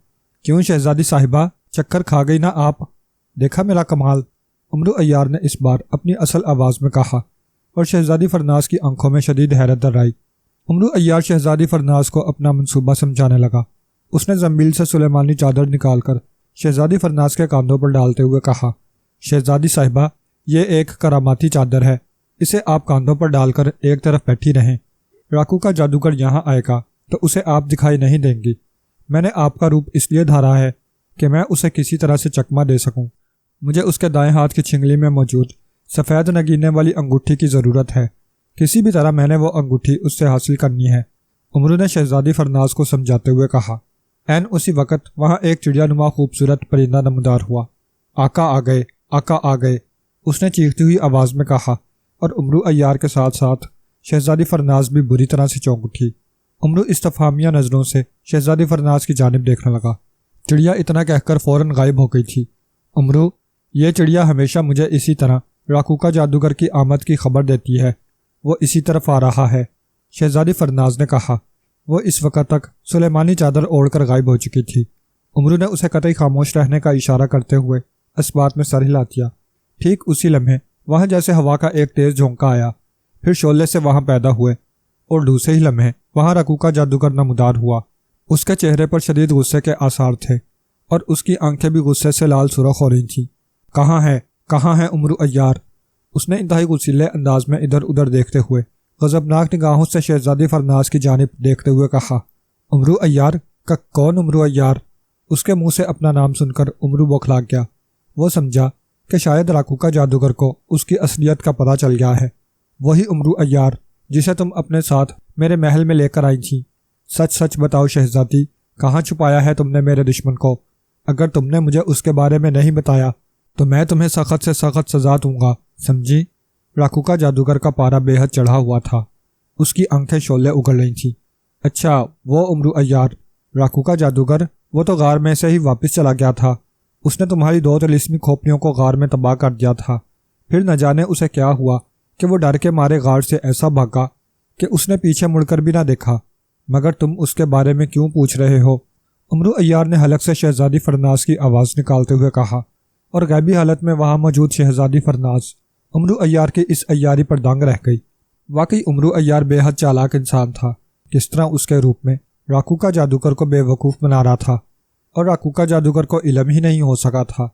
کیوں شہزادی صاحبہ، چکر کھا گئی نا آپ؟ دیکھا میرا کمال؟ امرو عیار نے اس بار اپنی اصل آواز میں کہا، اور شہزادی فرناز کی آنکھوں میں شدید حیرت در آئی۔ امرو عیار شہزادی فرناز کو اپنا منصوبہ سمجھانے لگا۔ اس نے زنبیل سے سلیمانی چادر نکال کر شہزادی فرناز کے کاندھوں پر ڈالتے ہوئے کہا، شہزادی صاحبہ، یہ ایک کراماتی چادر ہے، اسے آپ کاندھوں پر ڈال کر ایک طرف بیٹھی رہیں۔ راکوکا جادوگر یہاں آئے گا تو اسے آپ دکھائی نہیں دیں گی۔ میں نے آپ کا روپ اس لیے دھارا ہے کہ میں اسے کسی طرح سے چکمہ دے سکوں۔ مجھے اس کے دائیں ہاتھ کی چھنگلی میں موجود سفید نگینے والی انگوٹھی کی ضرورت ہے، کسی بھی طرح میں نے وہ انگوٹھی اس سے حاصل کرنی ہے، امرو نے شہزادی فرناز کو سمجھاتے ہوئے کہا۔ عین اسی وقت وہاں ایک چڑیا نما خوبصورت پرندہ نمودار ہوا۔ آقا آ گئے، آقا آ گئے، اس نے چیختی ہوئی آواز میں کہا، اور امرو عیار کے ساتھ ساتھ شہزادی فرناز بھی بری طرح سے چونک اٹھی۔ امرو استفہامیہ نظروں سے شہزادی فرناز کی جانب دیکھنے لگا۔ چڑیا اتنا کہہ کر فوراً غائب ہو گئی تھی۔ امرو، یہ چڑیا ہمیشہ مجھے اسی طرح راکوکا جادوگر کی آمد کی خبر دیتی ہے، وہ اسی طرف آ رہا ہے، شہزادی فرناز نے کہا۔ وہ اس وقت تک سلیمانی چادر اوڑھ کر غائب ہو چکی تھی۔ امرو نے اسے قطعی خاموش رہنے کا اشارہ کرتے ہوئے اس بات میں سر ہلا دیا۔ ٹھیک اسی لمحے وہاں جیسے ہوا کا ایک تیز جھونکا آیا، پھر شعلے سے وہاں پیدا ہوئے، اور دوسرے ہی لمحے وہاں راکوکا جادوگر نمودار ہوا۔ اس کے چہرے پر شدید غصے کے آثار تھے، اور اس کی آنکھیں بھی غصے سے لال سرخ ہو رہی تھیں۔ کہاں ہے امرو عیار؟ اس نے انتہائی غصیلے انداز میں ادھر ادھر دیکھتے ہوئے غضبناک نگاہوں سے شہزادی فرناز کی جانب دیکھتے ہوئے کہا۔ امرو عیار؟ کون امرو عیار؟ اس کے منہ سے اپنا نام سن کر امرو بوکھلا گیا۔ وہ سمجھا کہ شاید راکوکا جادوگر کو اس کی اصلیت کا پتہ چل گیا ہے۔ وہی امرو عیار جسے تم اپنے ساتھ میرے محل میں لے کر آئی تھی۔ سچ سچ بتاؤ شہزادی، کہاں چھپایا ہے تم نے میرے دشمن کو؟ اگر تم نے مجھے اس کے بارے میں نہیں بتایا تو میں تمہیں سخت سے سخت سزا دوں گا، سمجھی؟ راکوکا جادوگر کا پارا بے حد چڑھا ہوا تھا، اس کی آنکھیں شعلے اگل رہی تھیں۔ اچھا، وہ امرو عیار، راکوکا جادوگر، وہ تو غار میں سے ہی واپس چلا گیا تھا۔ اس نے تمہاری 2 طلسمی کھوپڑیوں کو غار میں تباہ کر دیا تھا۔ پھر نہ جانے اسے کیا ہوا کہ وہ ڈر کے مارے غار سے ایسا بھاگا کہ اس نے پیچھے مڑ کر بھی نہ دیکھا۔ مگر تم اس کے بارے میں کیوں پوچھ رہے ہو؟ امرو عیار نے حلق سے شہزادی فرناز کی آواز نکالتے ہوئے کہا، اور غیبی حالت میں وہاں موجود شہزادی فرناز امرو عیار کی اس عیاری پر دنگ رہ گئی۔ واقعی امرو عیار بے حد چالاک انسان تھا۔ کس طرح اس کے روپ میں راکوکا جادوگر کو بے وقوف بنا رہا تھا، اور راکوکا جادوگر کو علم ہی نہیں ہو سکا تھا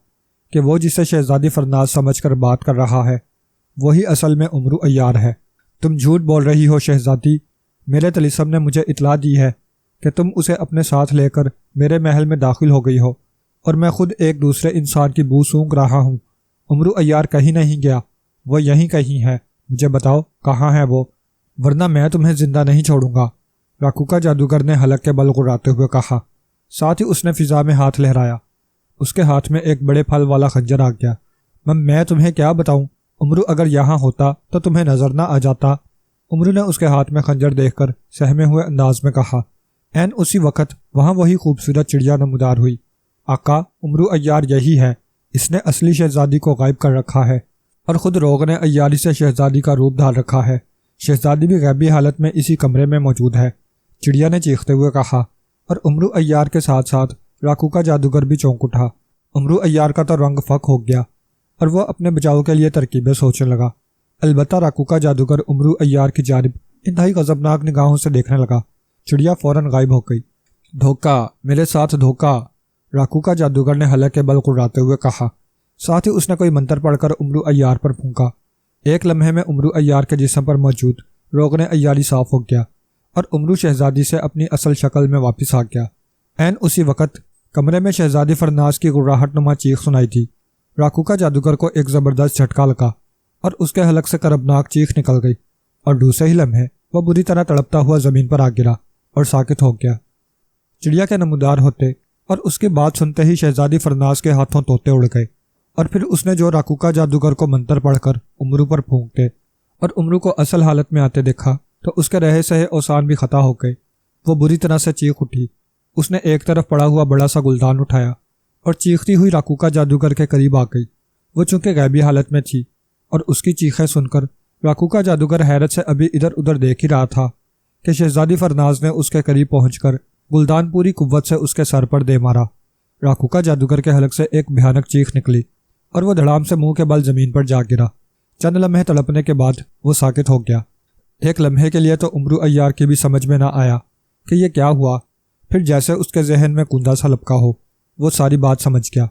کہ وہ جسے شہزادی فرناز سمجھ کر بات کر رہا ہے وہی اصل میں امرو عیار ہے۔ تم جھوٹ بول رہی ہو شہزادی، میرے طلسم نے مجھے اطلاع دی ہے کہ تم اسے اپنے ساتھ لے کر میرے محل میں داخل ہو گئی ہو، اور میں خود ایک دوسرے انسان کی بو سونگھ رہا ہوں۔ امرو عیار کہیں نہیں گیا، وہ یہیں کہیں ہے، مجھے بتاؤ کہاں ہے وہ، ورنہ میں تمہیں زندہ نہیں چھوڑوں گا، راکوکا جادوگر نے حلق کے بل غراتے ہوئے کہا۔ ساتھ ہی اس نے فضا میں ہاتھ لہرایا۔ اس کے ہاتھ میں ایک بڑے پھل والا خنجر آ گیا۔ میں تمہیں کیا بتاؤں، امرو اگر یہاں ہوتا تو تمہیں نظر نہ آ جاتا۔ امرو نے اس کے ہاتھ میں خنجر دیکھ کر سہمے ہوئے انداز میں کہا۔ عین اسی وقت وہاں وہی خوبصورت چڑیا نمودار ہوئی۔ آقا، امرو عیار یہی ہے، اس نے اصلی شہزادی کو غائب کر رکھا ہے اور خود روغن عیاری سے شہزادی کا روپ ڈھال رکھا ہے۔ شہزادی بھی غیبی حالت میں اسی کمرے میں موجود ہے، چڑیا نے چیختے ہوئے کہا، اور امرو عیار کے ساتھ ساتھ راکو کا جادوگر بھی چونک اٹھا۔ امرو عیار کا تو رنگ فک ہو گیا اور وہ اپنے بچاؤ کے لیے ترکیبیں سوچنے لگا۔ البتہ راکو کا جادوگر امرو عیار کی جانب انتہائی غضبناک نگاہوں سے دیکھنے لگا۔ چڑیا فوراً غائب ہو گئی۔ دھوکہ، میرے ساتھ دھوکہ، راکو کا جادوگر نے حلق کے بل قراتے ہوئے کہا۔ ساتھ ہی اس نے کوئی منتر پڑھ کر امرو عیار پر پھونکا۔ ایک لمحے میں امرو عیار کے جسم پر موجود روغن عیاری صاف ہو گیا اور امرو شہزادی سے اپنی اصل شکل میں واپس آ گیا۔ عین اسی وقت کمرے میں شہزادی فرناز کی گڑاہٹ نما چیخ سنائی دی۔ راکو کا جادوگر کو ایک زبردست جھٹکا لگا اور اس کے حلق سے کربناک چیخ نکل گئی، اور دوسرے ہی لمحے وہ بری طرح تڑپتا ہوا زمین پر آ گرا اور ساکت ہو گیا۔ چڑیا کے نمودار ہوتے اور اس کی بات سنتے ہی شہزادی فرناز کے ہاتھوں طوطے اڑ گئے، اور پھر اس نے جو راکو کا جادوگر کو منتر پڑھ کر امرو پر پھونکتے اور امرو کو اصل حالت میں آتے دیکھا تو اس کے رہے سہے اوسان بھی خطا ہو گئے۔ وہ بری طرح سے چیخ اٹھی۔ اس نے ایک طرف پڑا ہوا بڑا سا گلدان اٹھایا اور چیختی ہوئی راکو کا جادوگر کے قریب آ گئی۔ وہ چونکہ غیبی حالت میں تھی اور اس کی چیخیں سن کر راکو کا جادوگر حیرت سے ابھی ادھر ادھر دیکھ ہی رہا تھا کہ شہزادی فرناز نے اس کے قریب پہنچ کر گلدان پوری قوت سے اس کے سر پر دے مارا۔ راکو کا جادوگر کے حلق سے ایک بھیانک چیخ نکلی اور وہ دھڑام سے منہ کے بل زمین پر جا گرا۔ چند لمحے تڑپنے کے بعد وہ ساکت ہو گیا۔ ایک لمحے کے لیے تو امرو عیار کی بھی سمجھ میں نہ آیا کہ یہ کیا ہوا، پھر جیسے اس کے ذہن میں کوندا سا لپکا ہو وہ ساری بات سمجھ گیا۔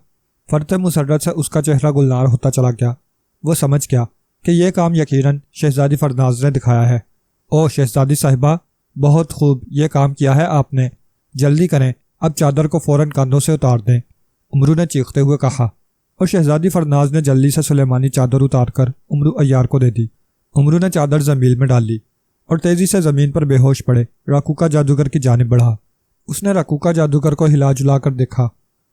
فرط مسرت سے اس کا چہرہ گلنار ہوتا چلا گیا۔ وہ سمجھ گیا کہ یہ کام یقیناً شہزادی فرناز نے دکھایا ہے۔ او شہزادی صاحبہ، بہت خوب یہ کام کیا ہے آپ نے، جلدی کریں، اب چادر کو فوراً کاندھوں سے اتار دیں، امرو نے چیختے ہوئے کہا، اور شہزادی فرناز نے جلدی سے سلیمانی چادر اتار کر امرو عیار کو دے دی۔ امرو نے چادر زمین میں ڈال لی اور تیزی سے زمین پر بے ہوش پڑے راکو کا جادوگر کی جانب بڑھا۔ اس نے راکو کا جادوگر کو ہلا جلا کر دیکھا،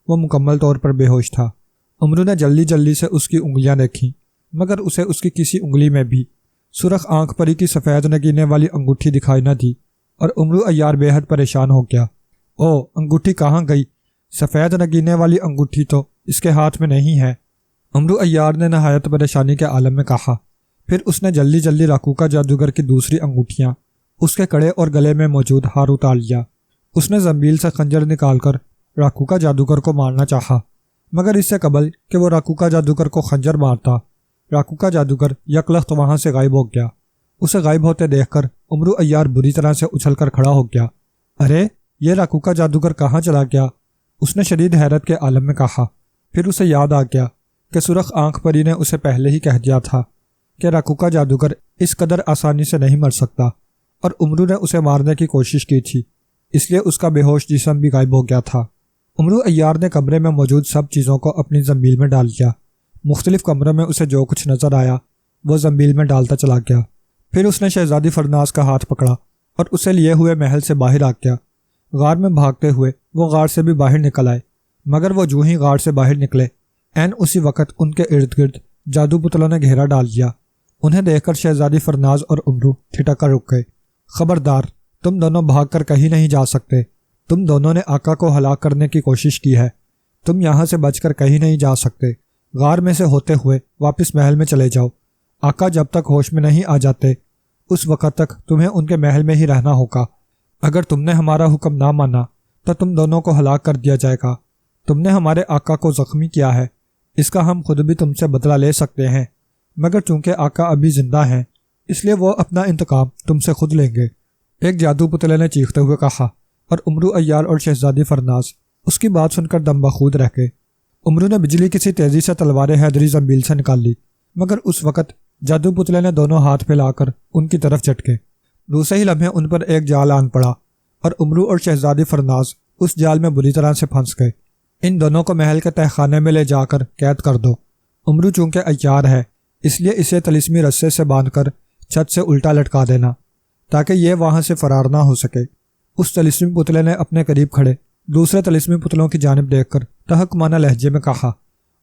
وہ مکمل طور پر بے ہوش تھا۔ امرو نے جلدی جلدی سے اس کی انگلیاں دیکھیں، مگر اسے اس کی کسی انگلی میں بھی سرخ آنکھ پری کی سفید نگینے والی انگوٹھی دکھائی نہ دی، اور امرو عیار بے حد پریشان ہو گیا۔ او انگوٹھی کہاں گئی؟ سفید نگینے والی انگوٹھی تو اس کے ہاتھ میں نہیں ہے، امرو عیار نے نہایت پریشانی کے عالم میں کہا۔ پھر اس نے جلدی جلدی راکو کا جادوگر کی دوسری انگوٹھیاں اس کے کڑے اور گلے میں موجود ہار اتار لیا۔ اس نے زنبیل سے خنجر نکال کر راکو کا جادوگر کو مارنا چاہا، مگر اس سے قبل کہ وہ راکو کا جادوگر کو خنجر مارتا، راکو کا جادوگر یکلخت وہاں سے غائب ہو گیا۔ اسے غائب ہوتے دیکھ کر امرو عیار بری طرح سے اچھل کر کھڑا ہو گیا۔ ارے یہ راکو کا جادوگر کہاں چلا گیا؟ اس نے شدید حیرت کے عالم میں کہا۔ پھر اسے یاد آ گیا کہ سرخ آنکھ پری نے اسے پہلے ہی کہہ دیا تھا کہ راکو کا جادوگر اس قدر آسانی سے نہیں مر سکتا، اور امرو نے اسے مارنے کی کوشش کی تھی، اس لیے اس کا بے ہوش جسم بھی غائب ہو گیا تھا۔ امرو عیار نے کمرے میں موجود سب چیزوں کو اپنی زنبیل میں ڈال دیا۔ مختلف کمروں میں اسے جو کچھ نظر آیا وہ زنبیل میں ڈالتا چلا گیا۔ پھر اس نے شہزادی فرناز کا ہاتھ پکڑا اور اسے لیے ہوئے محل سے باہر آ گیا۔ غار میں بھاگتے ہوئے وہ غار سے بھی باہر نکل آئے، مگر وہ جو ہی غار سے باہر نکلے عین اسی وقت ان کے ارد گرد جادو پتلوں نے گھیرا ڈال دیا۔ انہیں دیکھ کر شہزادی فرناز اور امرو ٹھٹک کر رک گئے۔ خبردار، تم دونوں بھاگ کر کہیں نہیں جا سکتے، تم دونوں نے آقا کو ہلاک کرنے کی کوشش کی ہے، تم یہاں سے بچ کر کہیں نہیں جا سکتے۔ غار میں سے ہوتے ہوئے واپس محل میں چلے جاؤ، آقا جب تک ہوش میں نہیں آ جاتے اس وقت تک تمہیں ان کے محل میں ہی رہنا ہوگا۔ اگر تم نے ہمارا حکم نہ مانا تو تم دونوں کو ہلاک کر دیا جائے گا۔ تم نے ہمارے آقا کو زخمی کیا ہے، اس کا ہم خود بھی تم سے بدلہ لے سکتے ہیں، مگر چونکہ آقا ابھی زندہ ہیں اس لیے وہ اپنا انتقام تم سے خود لیں گے، ایک جادو پتلے نے چیختے ہوئے کہا، اور امرو عیار اور شہزادی فرناز اس کی بات سن کر دم بخود رہ گئے۔ امرو نے بجلی کسی تیزی سے تلوار حیدری زنبیل سے نکال لی، مگر اس وقت جادو پتلے نے دونوں ہاتھ پھیلا کر ان کی طرف جھٹکے۔ دوسرے ہی لمحے ان پر ایک جال آن پڑا اور امرو اور شہزادی فرناز اس جال میں بری طرح سے پھنس گئے۔ ان دونوں کو محل کے تہہ خانے میں لے جا کر قید کر دو۔ امرو چونکہ عیار ہے اس لیے اسے طلسمی رسے سے باندھ کر چھت سے الٹا لٹکا دینا تاکہ یہ وہاں سے فرار نہ ہو سکے۔ اس طلسمی پتلے نے اپنے قریب کھڑے دوسرے طلسمی پتلوں کی جانب دیکھ کر تحقمانہ لہجے میں کہا،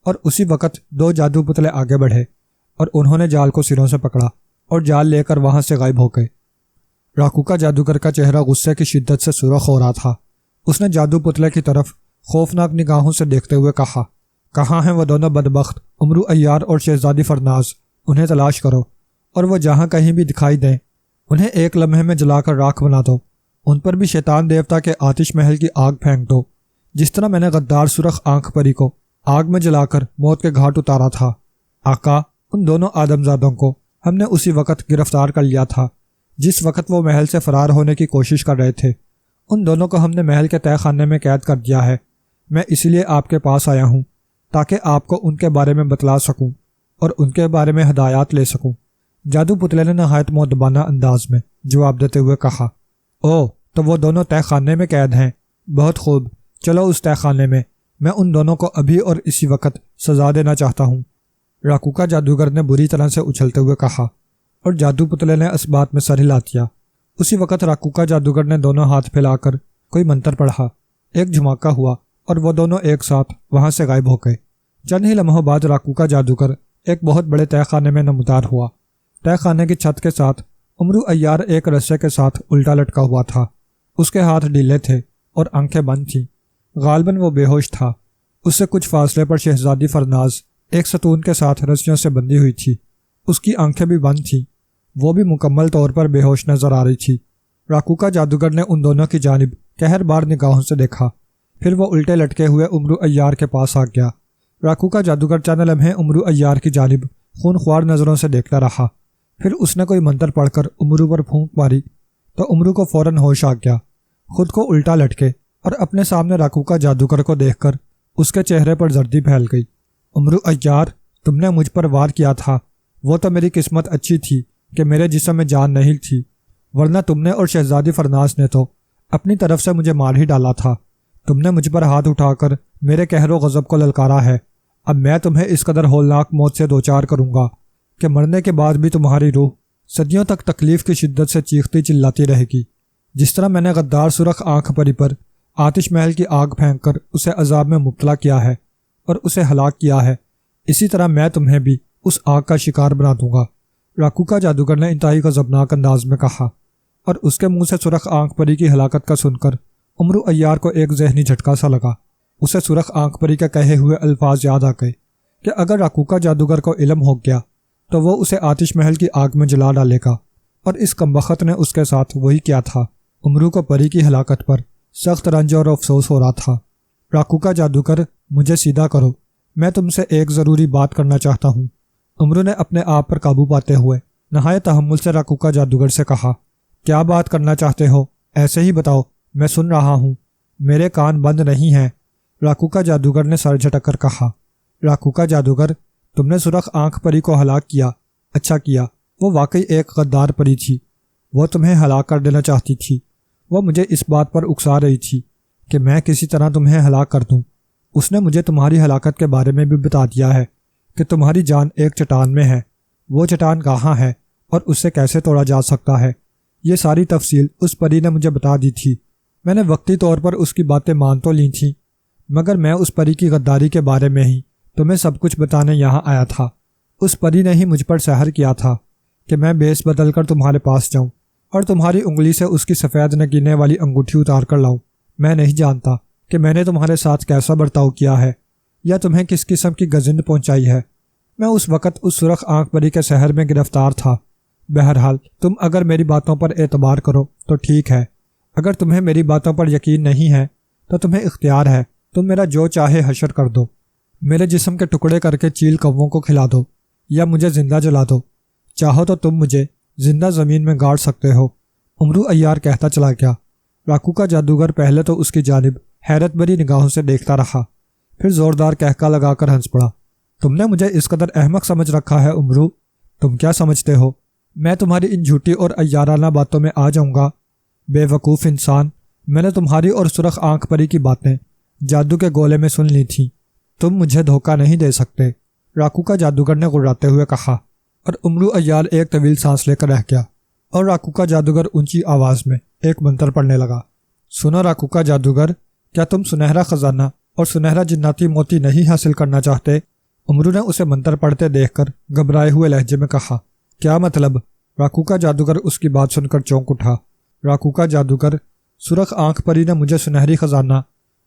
اور اسی وقت 2 جادو پتلے آگے بڑھے اور انہوں نے جال کو سروں سے پکڑا اور جال لے کر وہاں سے غائب ہو گئے۔ راکوکا جادوگر کا چہرہ غصے کی شدت سے سرخ ہو رہا تھا۔ اس نے جادو پتلے کی طرف خوفناک نگاہوں سے دیکھتے ہوئے کہا، کہاں ہیں وہ دونوں بدبخت امرو عیار اور شہزادی فرناز؟ انہیں تلاش کرو اور وہ جہاں کہیں بھی دکھائی دیں انہیں ایک لمحے میں جلا کر راکھ بنا دو۔ ان پر بھی شیطان دیوتا کے آتش محل کی آگ پھینک دو، جس طرح میں نے غدار سرخ آنکھ پری کو آگ میں جلا کر موت کے گھاٹ اتارا تھا۔ آقا، ان دونوں آدمزادوں کو ہم نے اسی وقت گرفتار کر لیا تھا جس وقت وہ محل سے فرار ہونے کی کوشش کر رہے تھے۔ ان دونوں کو ہم نے محل کے تہہ خانے میں قید کر دیا ہے۔ میں اس لیے آپ کے پاس آیا ہوں تاکہ آپ کو ان کے بارے میں بتلا سکوں اور ان کے بارے میں ہدایات لے سکوں۔ جادو پتلے نے نہایت مؤدبانہ انداز میں جواب دیتے ہوئے کہا، او تو وہ دونوں تہہ خانے میں قید ہیں؟ بہت خوب، چلو اس تہہ خانے میں ان دونوں کو ابھی اور اسی وقت سزا دینا چاہتا ہوں۔ راکوکا جادوگر نے بری طرح سے اچھلتے ہوئے کہا، اور جادو پتلے نے اس بات میں سر ہلا دیا۔ اسی وقت راکوکا جادوگر نے دونوں ہاتھ پھیلا کر کوئی منتر پڑھا، ایک جھماکہ ہوا اور وہ دونوں ایک ساتھ وہاں سے غائب ہو گئے۔ چند ہی لمحوں بعد راکوکا جادوگر ایک بہت بڑے تہہ خانے میں نمودار ہوا۔ تہہ خانے کی چھت کے ساتھ امرو عیار ایک رسے کے ساتھ الٹا لٹکا ہوا تھا۔ اس کے ہاتھ ڈھیلے تھے اور آنکھیں بند تھیں۔ غالباً وہ بے ہوش تھا۔ اس سے کچھ فاصلے پر شہزادی فرناز ایک ستون کے ساتھ رسیوں سے بندھی ہوئی تھی۔ اس کی آنکھیں بھی بند تھیں، وہ بھی مکمل طور پر بے ہوش نظر آ رہی تھی۔ راکوکا جادوگر نے ان دونوں کی جانب قہر بار نگاہوں سے دیکھا، پھر وہ الٹے لٹکے ہوئے امرو عیار کے پاس آ گیا۔ راکوکا جادوگر چند لمحے امرو عیار کی جانب خون خوار نظروں سے دیکھتا رہا، پھر اس نے کوئی منتر پڑھ کر امرو پر پھونک ماری تو امرو کو فوراً ہوش آ گیا۔ خود کو الٹا لٹکے اور اپنے سامنے راکوکا جادوگر کو دیکھ کر اس کے چہرے پر زردی پھیل گئی۔ امرو عیار، تم نے مجھ پر وار کیا تھا، وہ تو میری قسمت اچھی تھی کہ میرے جسم میں جان نہیں تھی، ورنہ تم نے اور شہزادی فرناز نے تو اپنی طرف سے مجھے مار ہی ڈالا تھا۔ تم نے مجھ پر ہاتھ اٹھا کر میرے قہر و غضب کو للکارا ہے۔ اب میں تمہیں اس قدر ہولناک موت سے دوچار کروں گا کہ مرنے کے بعد بھی تمہاری روح صدیوں تک تکلیف کی شدت سے چیختی چلاتی رہے گی۔ جس طرح میں نے غدار سرخ آنکھ پری پر آتش محل کی آگ پھینک کر اسے عذاب میں مبتلا کیا ہے اور اسے ہلاک کیا ہے، اسی طرح میں تمہیں بھی اس آگ کا شکار بنا دوں گا۔ راکوکا جادوگر نے انتہائی غضبناک انداز میں کہا، اور اس کے منہ سے سرخ آنکھ پری کی ہلاکت کا سن کر امرو عیار کو ایک ذہنی جھٹکا سا لگا۔ اسے سرخ آنکھ پری کے کہے ہوئے الفاظ یاد آ گئے کہ اگر راکوکا جادوگر کو علم ہو گیا تو وہ اسے آتش محل کی آگ میں جلا ڈالے گا، اور اس کمبخت نے اس کے ساتھ وہی کیا تھا۔ امرو کو پری کی ہلاکت پر سخت رنج اور افسوس ہو رہا تھا۔ راکوکا جادوگر، مجھے سیدھا کرو، میں تم سے ایک ضروری بات کرنا چاہتا ہوں۔ امرو نے اپنے آپ پر قابو پاتے ہوئے نہایت تحمل سے راکوکا جادوگر سے کہا، کیا بات کرنا چاہتے ہو؟ ایسے ہی بتاؤ، میں سن رہا ہوں، میرے کان بند نہیں ہیں۔ راکوکا جادوگر نے سر جھٹک کر کہا، راکوکا جادوگر، تم نے سرخ آنکھ پری کو ہلاک کیا، اچھا کیا، وہ واقعی ایک غدار پری تھی، وہ تمہیں ہلاک کر دینا چاہتی تھی۔ وہ مجھے اس بات پر اکسا رہی تھی کہ میں کسی طرح تمہیں ہلاک کر دوں۔ اس نے مجھے تمہاری ہلاکت کے بارے میں بھی بتا دیا ہے کہ تمہاری جان ایک چٹان میں ہے، وہ چٹان کہاں ہے اور اسے کیسے توڑا جا سکتا ہے، یہ ساری تفصیل اس پری نے مجھے بتا دی تھی۔ میں نے وقتی طور پر اس کی باتیں مان تو لی تھیں، مگر میں اس پری کی غداری کے بارے میں ہی تمہیں سب کچھ بتانے یہاں آیا تھا۔ اس پری نے ہی مجھ پر سحر کیا تھا کہ میں بیس بدل کر تمہارے پاس جاؤں اور تمہاری انگلی سے اس کی سفید نگینے والی انگوٹھی اتار کر لاؤں۔ میں نہیں جانتا کہ میں نے تمہارے ساتھ کیسا برتاؤ کیا ہے یا تمہیں کس قسم کی گزند پہنچائی ہے۔ میں اس وقت اس سرخ آنکھ پری کے شہر میں گرفتار تھا۔ بہرحال تم اگر میری باتوں پر اعتبار کرو تو ٹھیک ہے، اگر تمہیں میری باتوں پر یقین نہیں ہے تو تمہیں اختیار ہے، تم میرا جو چاہے حشر کر دو، میرے جسم کے ٹکڑے کر کے چیل کووں کو کھلا دو یا مجھے زندہ جلا دو، چاہو تو تم مجھے زندہ زمین میں گاڑ سکتے ہو۔ امرو عیار کہتا چلا گیا۔ راکوکا جادوگر پہلے تو اس کی جانب حیرت بھری نگاہوں سے دیکھتا رہا، پھر زوردار کہکا لگا کر ہنس پڑا۔ تم نے مجھے اس قدر احمق سمجھ رکھا ہے امرو، تم کیا سمجھتے ہو میں تمہاری ان جھوٹی اور عیارانہ باتوں میں آ جاؤں گا؟ بے وقوف انسان، میں نے تمہاری اور سرخ آنکھ پری کی باتیں جادو کے گولے میں سن لی تھیں، تم مجھے دھوکہ نہیں دے سکتے، راکوکا جادوگر نے گڑراتے ہوئے کہا، اور امرو عیار ایک طویل سانس لے کر رہ گیا اور راکوکا جادوگر اونچی آواز میں ایک منتر پڑھنے لگا۔ سنو راکوکا جادوگر، کیا تم سنہرا خزانہ اور سنہرا جناتی موتی نہیں حاصل کرنا چاہتے؟ امرو نے اسے منتر پڑھتے دیکھ کر گھبرائے ہوئے لہجے میں کہا۔ کیا مطلب؟ راکو کا جادوگر اس کی بات سن کر چونک اٹھا۔ راکو کا جادوگر، سرخ آنکھ پری نے مجھے سنہری خزانہ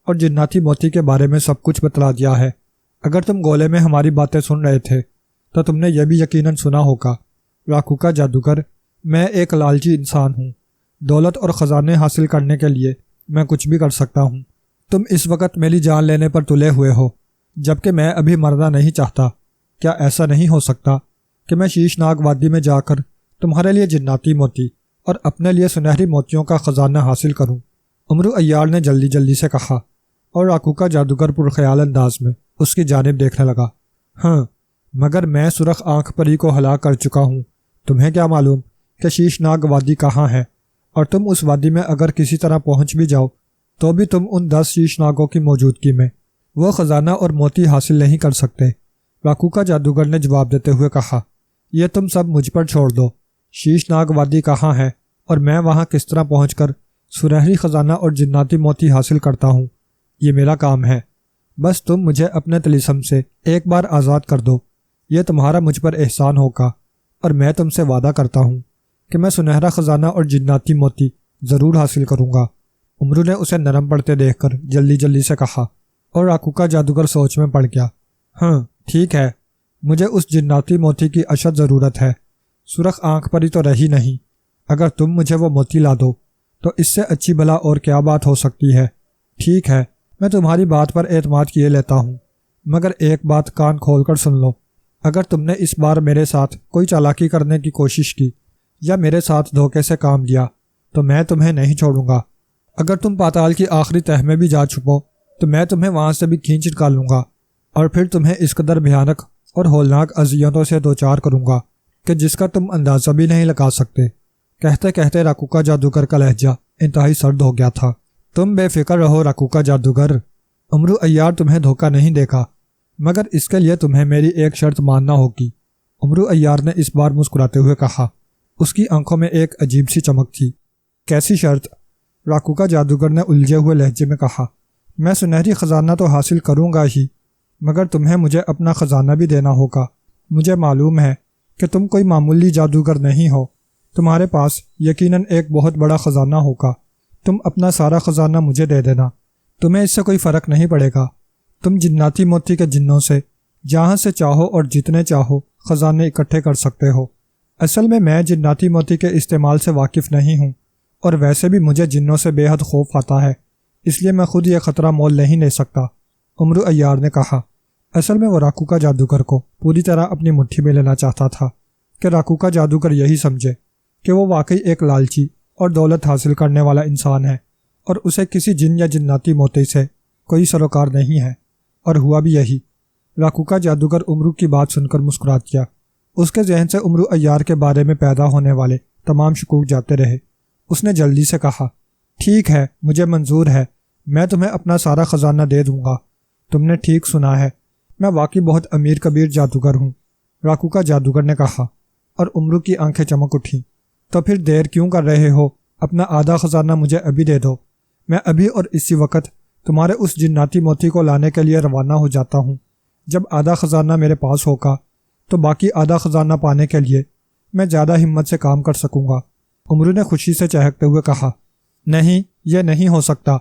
اور جناتی موتی کے بارے میں سب کچھ بتلا دیا ہے۔ اگر تم گولے میں ہماری باتیں سن رہے تھے تو تم نے یہ بھی یقیناً سنا ہوگا۔ راکو کا جادوگر، میں ایک لالچی انسان ہوں۔ دولت اور خزانے حاصل کرنے کے لیے میں کچھ بھی کر سکتا ہوں۔ تم اس وقت میری جان لینے پر تلے ہوئے ہو، جبکہ میں ابھی مرنا نہیں چاہتا۔ کیا ایسا نہیں ہو سکتا کہ میں شیش ناگ وادی میں جا کر تمہارے لیے جناتی موتی اور اپنے لیے سنہری موتیوں کا خزانہ حاصل کروں؟ امرو عیار نے جلدی جلدی سے کہا، اور راکو کا جادوگر پرخیال انداز میں اس کی جانب دیکھنے لگا۔ ہاں، مگر میں سرخ آنکھ پری کو ہلاک کر چکا ہوں۔ تمہیں کیا معلوم کہ شیش ناگ وادی کہاں ہے؟ اور تم اس وادی میں اگر کسی طرح پہنچ بھی جاؤ تو بھی تم ان 10 شیش ناگوں کی موجودگی میں وہ خزانہ اور موتی حاصل نہیں کر سکتے۔ راکو کا جادوگر نے جواب دیتے ہوئے کہا، یہ تم سب مجھ پر چھوڑ دو۔ شیش ناگ وادی کہاں ہے اور میں وہاں کس طرح پہنچ کر سنہری خزانہ اور جناتی موتی حاصل کرتا ہوں، یہ میرا کام ہے۔ بس تم مجھے اپنے طلسم سے ایک بار آزاد کر دو، یہ تمہارا مجھ پر احسان ہوگا، اور میں تم سے وعدہ کرتا ہوں کہ میں سنہرا خزانہ اور جناتی موتی ضرور حاصل کروں گا۔ امرو نے اسے نرم پڑتے دیکھ کر جلدی جلدی سے کہا، اور راکو کا جادوگر سوچ میں پڑ گیا۔ ہاں ٹھیک ہے، مجھے اس جناتی موتی کی اشد ضرورت ہے۔ سرخ آنکھ پری تو رہی نہیں، اگر تم مجھے وہ موتی لا دو تو اس سے اچھی بھلا اور کیا بات ہو سکتی ہے۔ ٹھیک ہے، میں تمہاری بات پر اعتماد کیے لیتا ہوں، مگر ایک بات کان کھول کر سن لو۔ اگر تم نے اس بار میرے ساتھ کوئی چالاکی کرنے کی کوشش کی یا میرے ساتھ دھوکے سے کام لیا تو میں تمہیں نہیں چھوڑوں گا۔ اگر تم پاتال کی آخری تہہ میں بھی جا چھپو تو میں تمہیں وہاں سے بھی کھینچ نکالوں گا، اور پھر تمہیں اس قدر بھیانک اور ہولناک اذیتوں سے دوچار کروں گا کہ جس کا تم اندازہ بھی نہیں لگا سکتے۔ کہتے کہتے راکو کا جادوگر کا لہجہ انتہائی سرد ہو گیا تھا۔ تم بے فکر رہو راکو کا جادوگر، امرو عیار تمہیں دھوکہ نہیں دے گا، مگر اس کے لیے تمہیں میری ایک شرط ماننا ہوگی۔ امرو عیار نے اس بار مسکراتے ہوئے کہا۔ اس کی آنکھوں میں ایک عجیب سی چمک تھی۔ کیسی شرط؟ راکو کا جادوگر نے الجھے ہوئے لہجے میں کہا۔ میں سنہری خزانہ تو حاصل کروں گا ہی، مگر تمہیں مجھے اپنا خزانہ بھی دینا ہوگا۔ مجھے معلوم ہے کہ تم کوئی معمولی جادوگر نہیں ہو، تمہارے پاس یقیناً ایک بہت بڑا خزانہ ہوگا۔ تم اپنا سارا خزانہ مجھے دے دینا، تمہیں اس سے کوئی فرق نہیں پڑے گا۔ تم جناتی موتی کے جنوں سے جہاں سے چاہو اور جتنے چاہو خزانے اکٹھے کر سکتے ہو۔ اصل میں جناتی موتی کے استعمال سے واقف نہیں ہوں، اور ویسے بھی مجھے جنوں سے بے حد خوف آتا ہے، اس لیے میں خود یہ خطرہ مول نہیں لے سکتا، امرو عیار نے کہا۔ اصل میں وہ راکو کا جادوگر کو پوری طرح اپنی مٹھی میں لینا چاہتا تھا کہ راکو کا جادوگر یہی سمجھے کہ وہ واقعی ایک لالچی اور دولت حاصل کرنے والا انسان ہے، اور اسے کسی جن یا جناتی موتی سے کوئی سروکار نہیں ہے، اور ہوا بھی یہی۔ راکو کا جادوگر امرو کی بات سن کر مسکرا دیا۔ اس کے ذہن سے امرو عیار کے بارے میں پیدا ہونے والے تمام شکوک جاتے رہے۔ اس نے جلدی سے کہا، ٹھیک ہے، مجھے منظور ہے، میں تمہیں اپنا سارا خزانہ دے دوں گا۔ تم نے ٹھیک سنا ہے، میں واقعی بہت امیر کبیر جادوگر ہوں، راکو کا جادوگر نے کہا، اور امرو کی آنکھیں چمک اٹھیں۔ تو پھر دیر کیوں کر رہے ہو؟ اپنا آدھا خزانہ مجھے ابھی دے دو، میں ابھی اور اسی وقت تمہارے اس جناتی موتی کو لانے کے لیے روانہ ہو جاتا ہوں۔ جب آدھا خزانہ میرے پاس ہوگا تو باقی آدھا خزانہ پانے کے لیے میں زیادہ ہمت سے کام کر سکوں گا۔ امرو نے خوشی سے چہکتے ہوئے کہا، نہیں، یہ نہیں ہو سکتا۔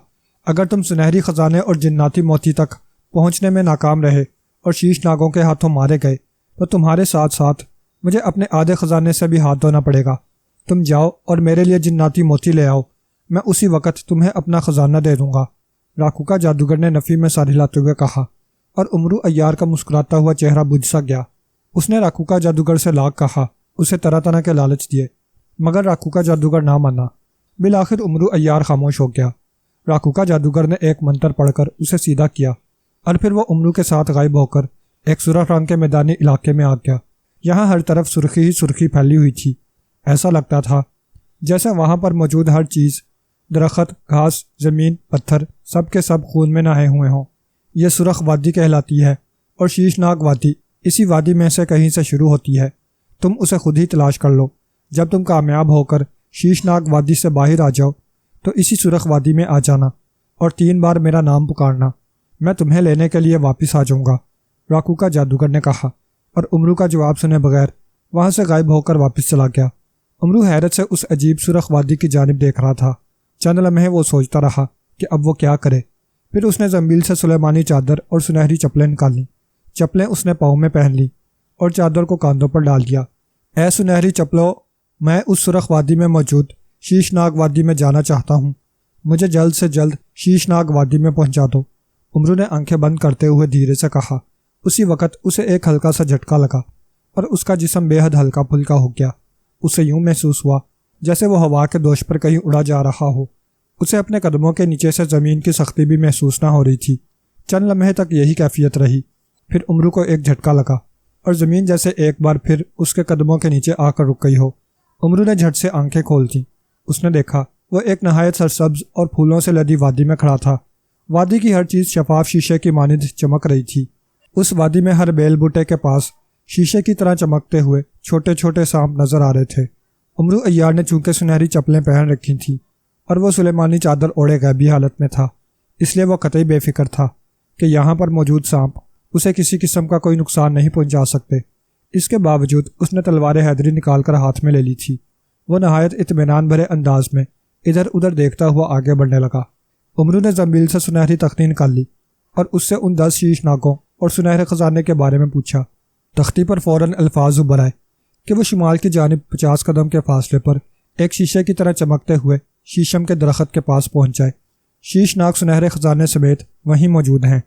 اگر تم سنہری خزانے اور جناتی موتی تک پہنچنے میں ناکام رہے اور شیش ناگوں کے ہاتھوں مارے گئے تو تمہارے ساتھ ساتھ مجھے اپنے آدھے خزانے سے بھی ہاتھ دھونا پڑے گا۔ تم جاؤ اور میرے لیے جناتی موتی لے آؤ، میں اسی وقت تمہیں اپنا خزانہ دے دوں گا۔ راکو کا جادوگر نے نفی میں سر ہلاتے ہوئے کہا، اور امرو عیار کا مسکراتا ہوا چہرہ بجھ سا گیا۔ اس نے راکو کا جادوگر سے لاکھ کہا، اسے طرح طرح کے لالچ دیے، مگر راکو کا جادوگر نہ مانا۔ بالآخر امرو عیار خاموش ہو گیا۔ راکو کا جادوگر نے ایک منتر پڑھ کر اسے سیدھا کیا، اور پھر وہ امرو کے ساتھ غائب ہو کر ایک سرخ رنگ کے میدانی علاقے میں آ گیا۔ یہاں ہر طرف سرخی ہی سرخی پھیلی ہوئی تھی۔ ایسا لگتا تھا جیسے وہاں پر موجود ہر چیز، درخت، گھاس، زمین، پتھر، سب کے سب خون میں نہائے ہوئے ہوں۔ یہ سرخ وادی کہلاتی ہے، اور شیش ناگ وادی اسی وادی میں سے کہیں سے شروع ہوتی ہے۔ تم اسے خود ہی تلاش کر لو۔ جب تم کامیاب ہو کر شیش ناگ وادی سے باہر آ جاؤ تو اسی سرخ وادی میں آ جانا، اور 3 بار میرا نام پکارنا، میں تمہیں لینے کے لیے واپس آ جاؤں گا، راکوکا جادوگر نے کہا، اور امرو کا جواب سنے بغیر وہاں سے غائب ہو کر واپس چلا گیا۔ امرو حیرت سے اس عجیب سرخ وادی کی جانب دیکھ رہا تھا۔ چند لمحے وہ سوچتا رہا کہ اب وہ کیا کرے۔ پھر اس نے زنبیل سے سلیمانی چادر اور سنہری چپلیں نکالیں۔ چپلیں اس نے پاؤں میں پہن لیں اور چادر کو کاندھوں پر ڈال دیا۔ اے سنہری چپلوں، میں اس سرخ وادی میں موجود شیشناگ وادی میں جانا چاہتا ہوں، مجھے جلد سے جلد شیشناگ وادی میں پہنچا دو۔ امرو نے آنکھیں بند کرتے ہوئے دھیرے سے کہا۔ اسی وقت اسے ایک ہلکا سا جھٹکا لگا اور اس کا جسم بے حد ہلکا پھلکا ہو گیا۔ اسے یوں محسوس ہوا جیسے وہ ہوا کے دوش پر کہیں اڑا جا رہا ہو۔ اسے اپنے قدموں کے نیچے سے زمین کی سختی بھی محسوس نہ ہو رہی تھی۔ چند لمحے تک یہی کیفیت رہی، پھر امرو کو ایک جھٹکا لگا اور زمین جیسے ایک بار پھر اس کے قدموں کے نیچے آ کر رک گئی ہو۔ امرو نے جھٹ سے آنکھیں کھول دیں۔ اس نے دیکھا وہ ایک نہایت سرسبز اور پھولوں سے لدی وادی میں کھڑا تھا۔ وادی کی ہر چیز شفاف شیشے کی مانند چمک رہی تھی۔ اس وادی میں ہر بیل بوٹے کے پاس شیشے کی طرح چمکتے ہوئے چھوٹے چھوٹے سانپ نظر آ رہے تھے۔ امرو عیار نے چونکہ سنہری چپلیں پہن رکھی تھیں اور وہ سلیمانی چادر اوڑھے غیبی حالت میں تھا، اس لیے وہ قطعی بے فکر تھا کہ یہاں پر موجود سانپ اسے کسی قسم کا کوئی نقصان نہیں پہنچا سکتے۔ اس کے باوجود اس نے تلوار حیدری نکال کر ہاتھ میں لے لی تھی۔ وہ نہایت اطمینان بھرے انداز میں ادھر ادھر دیکھتا ہوا آگے بڑھنے لگا۔ امرو نے زنبیل سے سنہری تختی نکال لی اور اس سے ان 10 شیش ناگوں اور سنہرے خزانے کے بارے میں پوچھا۔ تختی پر فوراً الفاظ ابھر آئے کہ وہ شمال کی جانب 50 قدم کے فاصلے پر ایک شیشے کی طرح چمکتے ہوئے شیشم کے درخت کے پاس پہنچ جائے۔ شیش ناگ سنہرے خزانے سمیت وہیں موجود ہیں۔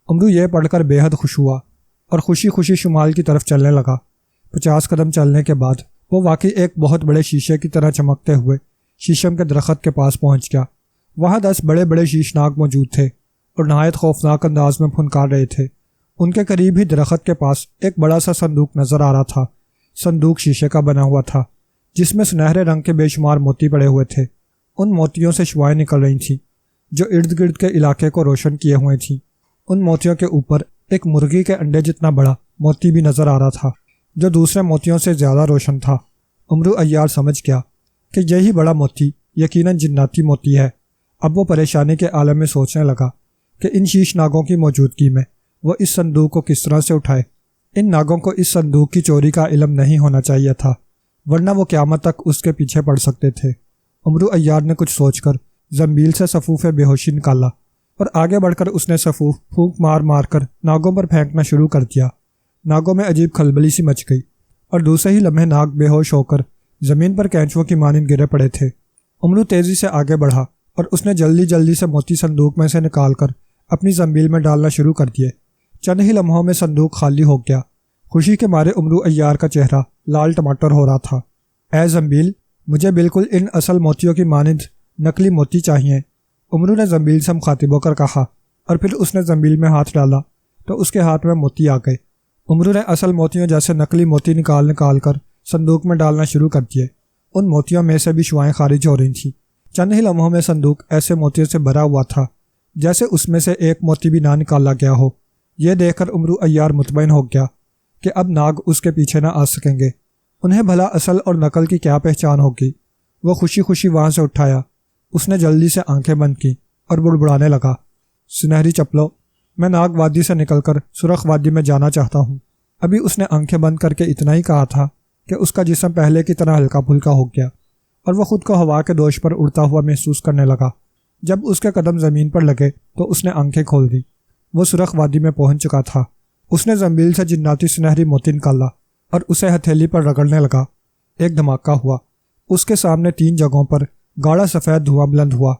امرو یہ پڑھ کر بے حد خوش ہوا اور خوشی خوشی شمال کی طرف چلنے لگا۔ 50 قدم چلنے کے بعد وہ واقعی ایک بہت بڑے شیشے کی طرح چمکتے ہوئے شیشم کے درخت کے پاس پہنچ گیا۔ وہاں 10 بڑے بڑے شیش ناگ موجود تھے اور نہایت خوفناک انداز میں پھنکار رہے تھے۔ ان کے قریب ہی درخت کے پاس ایک بڑا سا صندوق نظر آ رہا تھا۔ صندوق شیشے کا بنا ہوا تھا جس میں سنہرے رنگ کے بے شمار موتی پڑے ہوئے تھے۔ ان موتیوں سے شعاعیں نکل رہی تھیں جو ارد گرد کے علاقے کو روشن کیے ہوئے تھیں۔ ان موتیوں کے اوپر ایک مرغی کے انڈے جتنا بڑا موتی بھی نظر آ رہا تھا جو دوسرے موتیوں سے زیادہ روشن تھا۔ امرو عیار سمجھ گیا کہ یہی بڑا موتی یقیناً جناتی موتی ہے۔ اب وہ پریشانی کے عالم میں سوچنے لگا کہ ان شیش ناگوں کی موجودگی میں وہ اس صندوق کو کس طرح سے اٹھائے۔ ان ناگوں کو اس صندوق کی چوری کا علم نہیں ہونا چاہیے تھا، ورنہ وہ قیامت تک اس کے پیچھے پڑ سکتے تھے۔ امرو عیار نے کچھ سوچ کر زنبیل سے سفوف بے ہوشی نکالا اور آگے بڑھ کر اس نے سفوف پھونک مار مار کر ناگوں پر پھینکنا شروع کر دیا۔ ناگوں میں عجیب کھلبلی سی مچ گئی اور دوسرے ہی لمحے ناگ بے ہوش ہو کر زمین پر کینچووں کی مانند گرے پڑے تھے۔ امرو تیزی سے آگے بڑھا اور اس نے جلدی جلدی سے موتی صندوق میں سے نکال کر اپنی زنبیل میں ڈالنا شروع کر دیے۔ چند ہی لمحوں میں صندوق خالی ہو گیا۔ خوشی کے مارے امرو عیار کا چہرہ لال ٹماٹر ہو رہا تھا۔ اے زنبیل، مجھے بالکل ان اصل موتیوں کی مانند نقلی موتی چاہیے، امرو نے زنبیل سے مخاطب ہو کر کہا، اور پھر اس نے زنبیل میں ہاتھ ڈالا تو اس کے ہاتھ میں موتی آ گئے۔ امرو نے اصل موتیوں جیسے نقلی موتی نکال کر صندوق میں ڈالنا شروع کر دیے۔ ان موتیوں میں سے بھی شعاعیں خارج ہو رہی تھیں۔ چند ہی لمحوں میں صندوق ایسے موتیوں سے بھرا ہوا تھا جیسے اس میں سے ایک موتی بھی نہ نکالا گیا ہو۔ یہ دیکھ کر امرو عیار مطمئن ہو گیا کہ اب ناگ اس کے پیچھے نہ آ سکیں گے۔ انہیں بھلا اصل اور نقل کی کیا پہچان ہوگی۔ وہ خوشی خوشی وہاں سے اٹھایا۔ اس نے جلدی سے آنکھیں بند کی اور بڑبڑانے لگا، سنہری چپلوں، میں ناگ وادی سے نکل کر سرخ وادی میں جانا چاہتا ہوں۔ ابھی اس نے آنکھیں بند کر کے اتنا ہی کہا تھا کہ اس کا جسم پہلے کی طرح ہلکا پھلکا ہو گیا اور وہ خود کو ہوا کے دوش پر اڑتا ہوا محسوس کرنے لگا۔ جب اس کے قدم زمین پر لگے تو اس نے آنکھیں کھول دیں۔ وہ سرخ وادی میں پہنچ چکا تھا۔ اس نے زنبیل سے جناتی سنہری موتی نکالا اور اسے ہتھیلی پر رگڑنے لگا۔ ایک دھماکہ ہوا۔ اس کے سامنے 3 جگہوں پر گاڑھا سفید دھواں بلند ہوا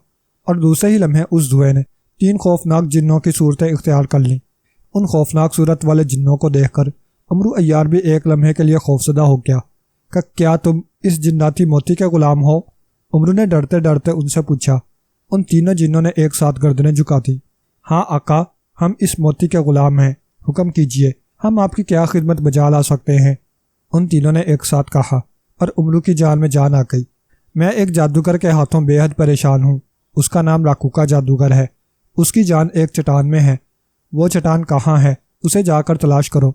اور دوسرے ہی لمحے اس دھوئیں نے 3 خوفناک جنوں کی صورتیں اختیار کر لیں۔ ان خوفناک صورت والے جنوں کو دیکھ کر امرو عیار بھی ایک لمحے کے لیے خوفزدہ ہو گیا کہ کیا تم اس جناتی موتی کے غلام ہو؟ امرو نے ڈرتے ڈرتے ان سے پوچھا۔ ان تینوں جنوں نے ایک ساتھ گردنیں جھکا دیں۔ ہاں آقا، ہم اس موتی کے غلام ہیں، حکم کیجئے، ہم آپ کی کیا خدمت بجا لا سکتے ہیں؟ ان تینوں نے ایک ساتھ کہا اور امرو کی جان میں جان آ گئی۔ میں ایک جادوگر کے ہاتھوں بے حد پریشان ہوں۔ اس کا نام راکوکا جادوگر ہے۔ اس کی جان ایک چٹان میں ہے۔ وہ چٹان کہاں ہے؟ اسے جا کر تلاش کرو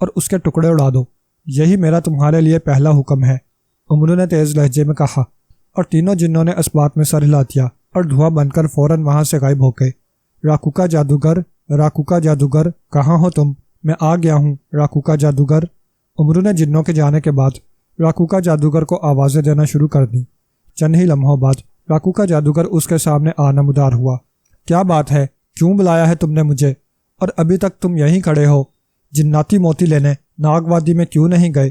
اور اس کے ٹکڑے اڑا دو۔ یہی میرا تمہارے لیے پہلا حکم ہے، امرو نے تیز لہجے میں کہا، اور تینوں جنوں نے اس بات میں سر ہلا دیا اور دھواں بن کر فوراً وہاں سے غائب ہو گئے۔ راکوکا جادوگر کہاں ہو تم؟ میں آ گیا ہوں راکوکا جادوگر۔ امرو نے جنوں کے جانے کے بعد راکوکا جادوگر کو آوازیں دینا شروع کر دیں۔ چند ہی لمحوں بعد راکوکا جادوگر اس کے سامنے نمودار ہوا۔ کیا بات ہے؟ کیوں بلایا ہے تم نے مجھے؟ اور ابھی تک تم یہیں کھڑے ہو؟ جناتی موتی لینے ناگ وادی میں کیوں نہیں گئے؟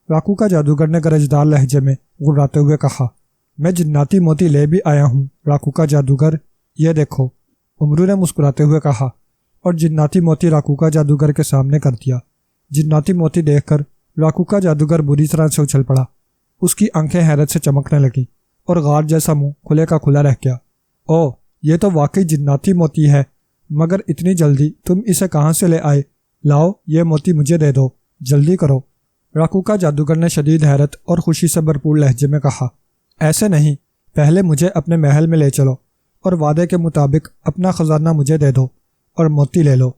راکوکا جادوگر نے گرجدار لہجے میں گڑاتے ہوئے کہا۔ میں جناتی موتی لے بھی آیا ہوں راکوکا جادوگر، یہ دیکھو، امرو نے مسکراتے ہوئے کہا اور جناتی موتی راکوکا جادوگر کے سامنے کر دیا۔ جناتی موتی دیکھ کر راکوکا جادوگر بری طرح سے اچھل پڑا۔ اس کی آنکھیں حیرت سے چمکنے لگیں اور غار جیسا منہ کھلے کا کھلا رہ گیا۔ او، یہ تو واقعی جناتی موتی ہے، مگر اتنی جلدی تم اسے کہاں سے لے آئے؟ لاؤ، یہ موتی مجھے دے دو، جلدی کرو۔ راکوکا جادوگر نے شدید حیرت اور خوشی سے بھرپور لہجے میں کہا۔ ایسے نہیں، پہلے مجھے اپنے محل میں لے چلو اور وعدے کے مطابق اپنا خزانہ مجھے دے دو اور موتی لے لو،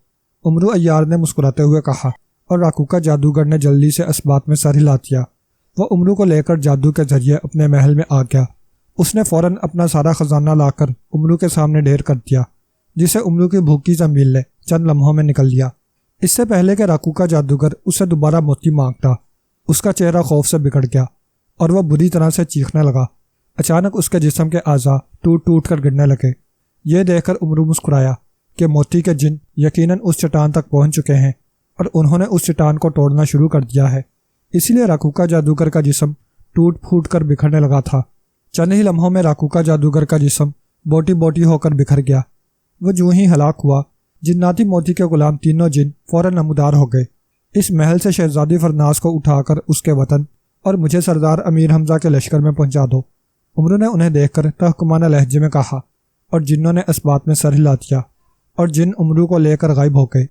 امرو عیار نے مسکراتے ہوئے کہا، اور راکوکا جادوگر نے جلدی سے اس بات میں سر ہلا دیا۔ وہ امرو کو لے کر جادو کے ذریعے اپنے محل میں آ گیا۔ اس نے فوراً اپنا سارا خزانہ لا کر امرو کے سامنے ڈھیر کر دیا، جسے امرو کی بھوکی زنبیل نے چند لمحوں میں نکل لیا۔ اس سے پہلے کہ راکوکا جادوگر اسے دوبارہ موتی مانگتا، اس کا چہرہ خوف سے بگڑ گیا اور وہ بری طرح سے چیخنے لگا۔ اچانک اس کے جسم کے اعضاء ٹوٹ ٹوٹ کر گرنے لگے۔ یہ دیکھ کر امرو مسکرایا کہ موتی کے جن یقیناً اس چٹان تک پہنچ چکے ہیں اور انہوں نے اس چٹان کو توڑنا شروع کر دیا ہے، اسی لیے راکوکا جادوگر کا جسم ٹوٹ پھوٹ کر بکھرنے لگا تھا۔ چند ہی لمحوں میں راکوکا جادوگر کا جسم بوٹی بوٹی ہو کر بکھر گیا۔ وہ جو ہی ہلاک ہوا، جناتی موتی کے غلام تینوں جن فوراً نمودار ہو گئے۔ اس محل سے شہزادی فرناز کو اٹھا کر اس کے وطن اور مجھے سردار امیر حمزہ کے لشکر میں پہنچا دو، امرو نے انہیں دیکھ کر تحکمانہ لہجے میں کہا، اور جنوں نے اس بات میں سر ہلا دیا اور جن امرو کو لے کر غائب ہو گئے۔